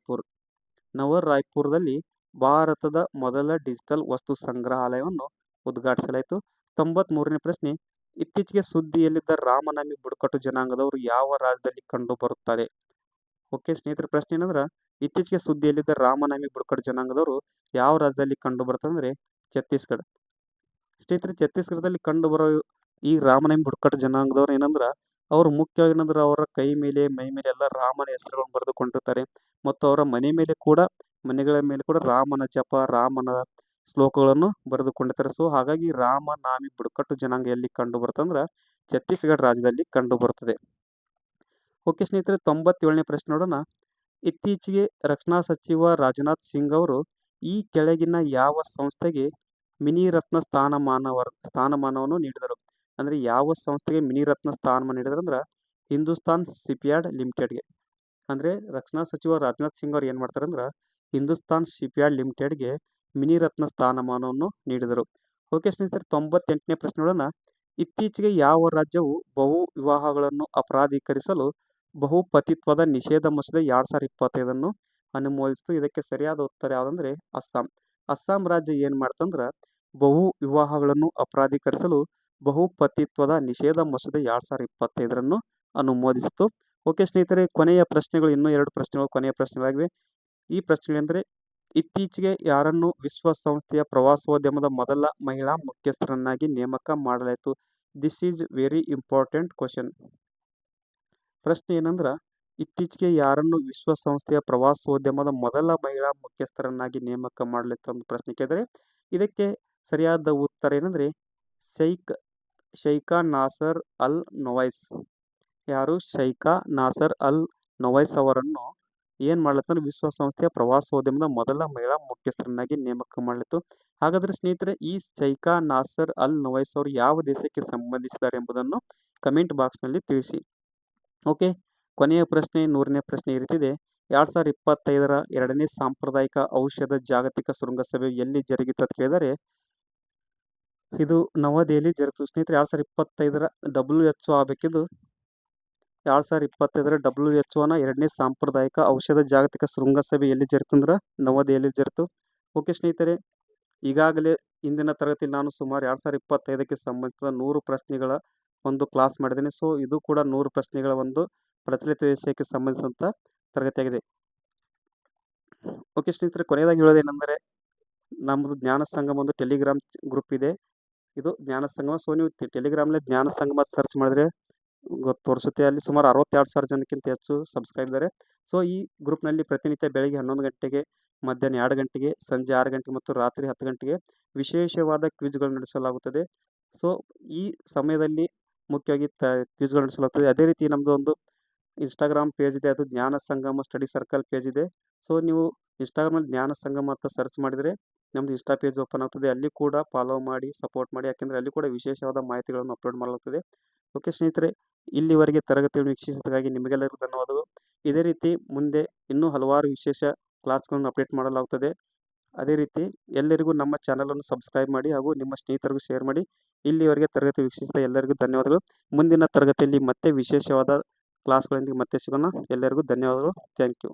ನವರಾಯ್ಪುರದಲ್ಲಿ ಭಾರತದ ಮೊದಲ ಡಿಜಿಟಲ್ ವಸ್ತು ಸಂಗ್ರಹಾಲಯವನ್ನು ಉದ್ಘಾಟಿಸಲಾಯಿತು. 93ನೇ ಪ್ರಶ್ನೆ. ಇತ್ತೀಚೆಗೆ ಸುದ್ದಿಯಲ್ಲಿದ್ದ ರಾಮನವಮಿ ಬುಡಕಟ್ಟು ಜನಾಂಗದವರು ಯಾವ ರಾಜ್ಯದಲ್ಲಿ ಕಂಡು ಬರುತ್ತಾರೆ? ಓಕೆ ಸ್ನೇಹಿತರೆ, ಪ್ರಶ್ನೆ ಏನಂದ್ರ ಇತ್ತೀಚೆಗೆ ಸುದ್ದಿಯಲ್ಲಿದ್ದ ರಾಮನವಮಿ ಬುಡಕಟ್ಟು ಜನಾಂಗದವರು ಯಾವ ರಾಜ್ಯದಲ್ಲಿ ಕಂಡು ಬರ್ತಾರೆ ಅಂದ್ರೆ ಛತ್ತೀಸ್ಗಢ. ಸ್ನೇಹಿತರೆ, ಛತ್ತೀಸ್ಗಢದಲ್ಲಿ ಕಂಡು ಬರೋ ಈ ರಾಮನವಮಿ ಬುಡಕಟ್ಟು ಜನಾಂಗದವ್ರು ಏನಂದ್ರ ಅವರು ಮುಖ್ಯವಾಗಿ ಏನಂದ್ರೆ ಅವರ ಕೈ ಮೇಲೆ ಮೈ ಮೇಲೆ ಎಲ್ಲ ರಾಮನ ಹೆಸರುಗಳನ್ನು ಬರೆದುಕೊಂಡಿರ್ತಾರೆ ಮತ್ತು ಅವರ ಮನೆಗಳ ಮೇಲೆ ಕೂಡ ರಾಮನ ಜಪ, ರಾಮನ ಶ್ಲೋಕಗಳನ್ನು ಬರೆದುಕೊಂಡಿರ್ತಾರೆ. ಸೊ ಹಾಗಾಗಿ ರಾಮನವಮಿ ಬುಡಕಟ್ಟು ಜನಾಂಗ ಎಲ್ಲಿ ಕಂಡು ಬರ್ತಂದ್ರ ಛತ್ತೀಸ್ಗಢ ರಾಜ್ಯದಲ್ಲಿ ಕಂಡು ಬರುತ್ತದೆ. ಓಕೆ ಸ್ನೇಹಿತರೆ, 97ನೇ ಪ್ರಶ್ನೆ ನೋಡೋಣ. ಇತ್ತೀಚೆಗೆ ರಕ್ಷಣಾ ಸಚಿವ ರಾಜನಾಥ್ ಸಿಂಗ್ ಅವರು ಈ ಕೆಳಗಿನ ಯಾವ ಸಂಸ್ಥೆಗೆ ಮಿನಿ ರತ್ನ ಸ್ಥಾನಮಾನವನ್ನು ನೀಡಿದರು? ಅಂದರೆ ಯಾವ ಸಂಸ್ಥೆಗೆ ಮಿನಿ ರತ್ನ ಸ್ಥಾನಮಾನ ನೀಡಿದ್ರು ಅಂದ್ರೆ ಹಿಂದೂಸ್ತಾನ್ ಶಿಪ್ಯಾರ್ಡ್ ಲಿಮಿಟೆಡ್ಗೆ. ಅಂದರೆ ರಕ್ಷಣಾ ಸಚಿವ ರಾಜನಾಥ್ ಸಿಂಗ್ ಅವ್ರು ಏನು ಮಾಡ್ತಾರೆ ಅಂದ್ರೆ ಹಿಂದೂಸ್ತಾನ್ ಶಿಪ್ಯಾರ್ಡ್ ಲಿಮಿಟೆಡ್ಗೆ ಮಿನಿ ರತ್ನ ಸ್ಥಾನಮಾನವನ್ನು ನೀಡಿದರು. ಓಕೆ ಸ್ನೇಹಿತರೆ, 98ನೇ ಪ್ರಶ್ನೆ ನೋಡೋಣ. ಇತ್ತೀಚೆಗೆ ಯಾವ ರಾಜ್ಯವು ಬಹು ವಿವಾಹಗಳನ್ನು ಅಪರಾಧೀಕರಿಸಲು ಬಹುಪತಿತ್ವದ ನಿಷೇಧ ಮಸೂದೆ 2025 ಅನುಮೋದಿಸಿತು? ಇದಕ್ಕೆ ಸರಿಯಾದ ಉತ್ತರ ಯಾವುದಂದ್ರೆ ಅಸ್ಸಾಂ. ಅಸ್ಸಾಂ ರಾಜ್ಯ ಏನು ಮಾಡ್ತಂದ್ರೆ ಬಹು ವಿವಾಹಗಳನ್ನು ಅಪರಾಧೀಕರಿಸಲು ಬಹುಪತಿತ್ವದ ನಿಷೇಧ ಮಸೂದೆ 2025 ಅನುಮೋದಿಸಿತು. ಓಕೆ ಸ್ನೇಹಿತರೆ, ಕೊನೆಯ ಪ್ರಶ್ನೆಗಳು ಇನ್ನೂ 2 ಪ್ರಶ್ನೆಗಳು ಕೊನೆಯ ಪ್ರಶ್ನೆಗಳಾಗಿವೆ. ಈ ಪ್ರಶ್ನೆಗಳೆಂದರೆ ಇತ್ತೀಚೆಗೆ ಯಾರನ್ನು ವಿಶ್ವಸಂಸ್ಥೆಯ ಪ್ರವಾಸೋದ್ಯಮದ ಮೊದಲ ಮಹಿಳಾ ಮುಖ್ಯಸ್ಥರನ್ನಾಗಿ ನೇಮಕ ಮಾಡಲಾಯಿತು? This is very important question. ಪ್ರಶ್ನೆ ಏನಂದ್ರೆ ಇತ್ತೀಚೆಗೆ ಯಾರನ್ನು ವಿಶ್ವಸಂಸ್ಥೆಯ ಪ್ರವಾಸೋದ್ಯಮದ ಮೊದಲ ಮಹಿಳಾ ಮುಖ್ಯಸ್ಥರನ್ನಾಗಿ ನೇಮಕ ಮಾಡಲಾಯಿತು ಅಂತ ಪ್ರಶ್ನೆ ಕೇಳಿದರೆ ಇದಕ್ಕೆ ಸರಿಯಾದ ಉತ್ತರ ಏನಂದ್ರೆ ಶೈಖಾ ನಾಸರ್ ಅಲ್ ನವೈಸ್. ಯಾರು? ಶೈಖಾ ನಾಸರ್ ಅಲ್ ನವೈಸ್ ಅವರನ್ನು ಏನು ಮಾಡಲಾಯ್ತು? ವಿಶ್ವಸಂಸ್ಥೆಯ ಪ್ರವಾಸೋದ್ಯಮದ ಮೊದಲ ಮಹಿಳಾ ಮುಖ್ಯಸ್ಥರನ್ನಾಗಿ ನೇಮಕ ಮಾಡಲಾಯಿತು. ಹಾಗಾದರೆ ಸ್ನೇಹಿತರೆ, ಈ ಶೈಖಾ ನಾಸರ್ ಅಲ್ ನವೈಸ್ ಅವರು ಯಾವ ದೇಶಕ್ಕೆ ಸಂಬಂಧಿಸಿದ್ದಾರೆ ಎಂಬುದನ್ನು ಕಮೆಂಟ್ ಬಾಕ್ಸ್ನಲ್ಲಿ ತಿಳಿಸಿ. ಓಕೆ, ಕೊನೆಯ ಪ್ರಶ್ನೆ 100ನೇ ಪ್ರಶ್ನೆ ಈ ರೀತಿದೆ. 2025 2ನೇ ಸಾಂಪ್ರದಾಯಿಕ ಔಷಧ ಜಾಗತಿಕ ಶೃಂಗಸಭೆ ಎಲ್ಲಿ ಜರುಗಿತು ಅಂತ ಕೇಳಿದರೆ ಇದು ನವದೆಹಲಿ ಜರುಗಿತು. ಸ್ನೇಹಿತರೆ, 2025 WHO ಆಗಬೇಕಿದ್ದು 2025 WHO ನ 2ನೇ ಸಾಂಪ್ರದಾಯಿಕ ಔಷಧ ಜಾಗತಿಕ ಶೃಂಗಸಭೆ ಎಲ್ಲಿ ಜರುಗಿತು ಅಂದ್ರೆ ನವದೆಹಲಿ ಜರುಗಿತು. ಓಕೆ ಸ್ನೇಹಿತರೆ, ಈಗಾಗಲೇ ಇಂದಿನ ತರಗತಿಯಲ್ಲಿ ನಾನು ಸುಮಾರು 2025ಕ್ಕೆ ಸಂಬಂಧಿಸಿದ 100 ಪ್ರಶ್ನೆಗಳ ಒಂದು ಕ್ಲಾಸ್ ಮಾಡಿದ್ದೇನೆ. ಸೊ ಇದು ಕೂಡ 100 ಪ್ರಶ್ನೆಗಳ ಒಂದು ಪ್ರಚಲಿತ ವಿಷಯಕ್ಕೆ ಸಂಬಂಧಿಸಿದಂಥ ತರಗತಿಯಾಗಿದೆ. ಓಕೆ ಸ್ನೇಹಿತರೆ, ಕೊನೆಯದಾಗಿ ಹೇಳೋದೇನೆಂದರೆ ನಮ್ಮದು ಜ್ಞಾನ ಸಂಗಮ ಒಂದು ಟೆಲಿಗ್ರಾಮ್ ಗ್ರೂಪ್ ಇದೆ. ಇದು ಜ್ಞಾನ ಸಂಗಮ. ಸೊ ನೀವು ಟೆಲಿಗ್ರಾಮ್ನಲ್ಲಿ ಜ್ಞಾನ ಸಂಗಮ ಸರ್ಚ್ ಮಾಡಿದ್ರೆ ತೋರಿಸುತ್ತೆ. ಅಲ್ಲಿ ಸುಮಾರು 62,000 ಜನಕ್ಕಿಂತ ಹೆಚ್ಚು ಸಬ್ಸ್ಕ್ರೈಬ್ ಇದ್ದಾರೆ. ಸೊ ಈ ಗ್ರೂಪ್ನಲ್ಲಿ ಪ್ರತಿನಿತ್ಯ ಬೆಳಗ್ಗೆ 11 ಗಂಟೆಗೆ, ಮಧ್ಯಾಹ್ನ 2 ಗಂಟೆಗೆ, ಸಂಜೆ 6 ಗಂಟೆಗೆ ಮತ್ತು ರಾತ್ರಿ 10 ಗಂಟೆಗೆ ವಿಶೇಷವಾದ ಕ್ವಿಜ್ಗಳು ನಡೆಸಲಾಗುತ್ತದೆ. ಸೊ ಈ ಸಮಯದಲ್ಲಿ ಮುಖ್ಯವಾಗಿ ಕ್ವಿಜ್ಗಳು ನಡೆಸಲಾಗುತ್ತದೆ. ಅದೇ ರೀತಿ ನಮ್ಮದು ಒಂದು ಇನ್ಸ್ಟಾಗ್ರಾಮ್ ಪೇಜ್ ಇದೆ, ಅದು ಜ್ಞಾನ ಸಂಗಮ ಸ್ಟಡಿ ಸರ್ಕಲ್ ಪೇಜ್ ಇದೆ. ಸೊ ನೀವು ಇನ್ಸ್ಟಾಗ್ರಾಮಲ್ಲಿ ಜ್ಞಾನ ಸಂಗಮ ಅಂತ ಸರ್ಚ್ ಮಾಡಿದರೆ ನಮ್ಮದು ಇನ್ಸ್ಟಾ ಪೇಜ್ ಓಪನ್ ಆಗ್ತದೆ. ಅಲ್ಲಿ ಕೂಡ ಫಾಲೋ ಮಾಡಿ, ಸಪೋರ್ಟ್ ಮಾಡಿ, ಯಾಕೆಂದರೆ ಅಲ್ಲಿ ಕೂಡ ವಿಶೇಷವಾದ ಮಾಹಿತಿಗಳನ್ನು ಅಪ್ಲೋಡ್ ಮಾಡಲಾಗುತ್ತದೆ. ಓಕೆ ಸ್ನೇಹಿತರೆ, ಇಲ್ಲಿವರೆಗೆ ತರಗತಿಯನ್ನು ವೀಕ್ಷಿಸಿದ್ದಕ್ಕಾಗಿ ನಿಮಗೆಲ್ಲರಿಗೂ ಧನ್ಯವಾದಗಳು. ಇದೇ ರೀತಿ ಮುಂದೆ ಇನ್ನೂ ಹಲವಾರು ವಿಶೇಷ ಕ್ಲಾಸ್ಗಳನ್ನು ಅಪ್ಡೇಟ್ ಮಾಡಲಾಗುತ್ತದೆ. ಅದೇ ರೀತಿ ಎಲ್ಲರಿಗೂ ನಮ್ಮ ಚಾನಲನ್ನು ಸಬ್ಸ್ಕ್ರೈಬ್ ಮಾಡಿ ಹಾಗೂ ನಿಮ್ಮ ಸ್ನೇಹಿತರಿಗೂ ಶೇರ್ ಮಾಡಿ. ಇಲ್ಲಿವರೆಗೆ ತರಗತಿ ವೀಕ್ಷಿಸಿದ ಎಲ್ಲರಿಗೂ ಧನ್ಯವಾದಗಳು. ಮುಂದಿನ ತರಗತಿಯಲ್ಲಿ ಮತ್ತೆ ವಿಶೇಷವಾದ ಕ್ಲಾಸ್ಗಳೊಂದಿಗೆ ಮತ್ತೆ ಸಿಗೋಣ. ಎಲ್ಲರಿಗೂ ಧನ್ಯವಾದಗಳು. Thank you.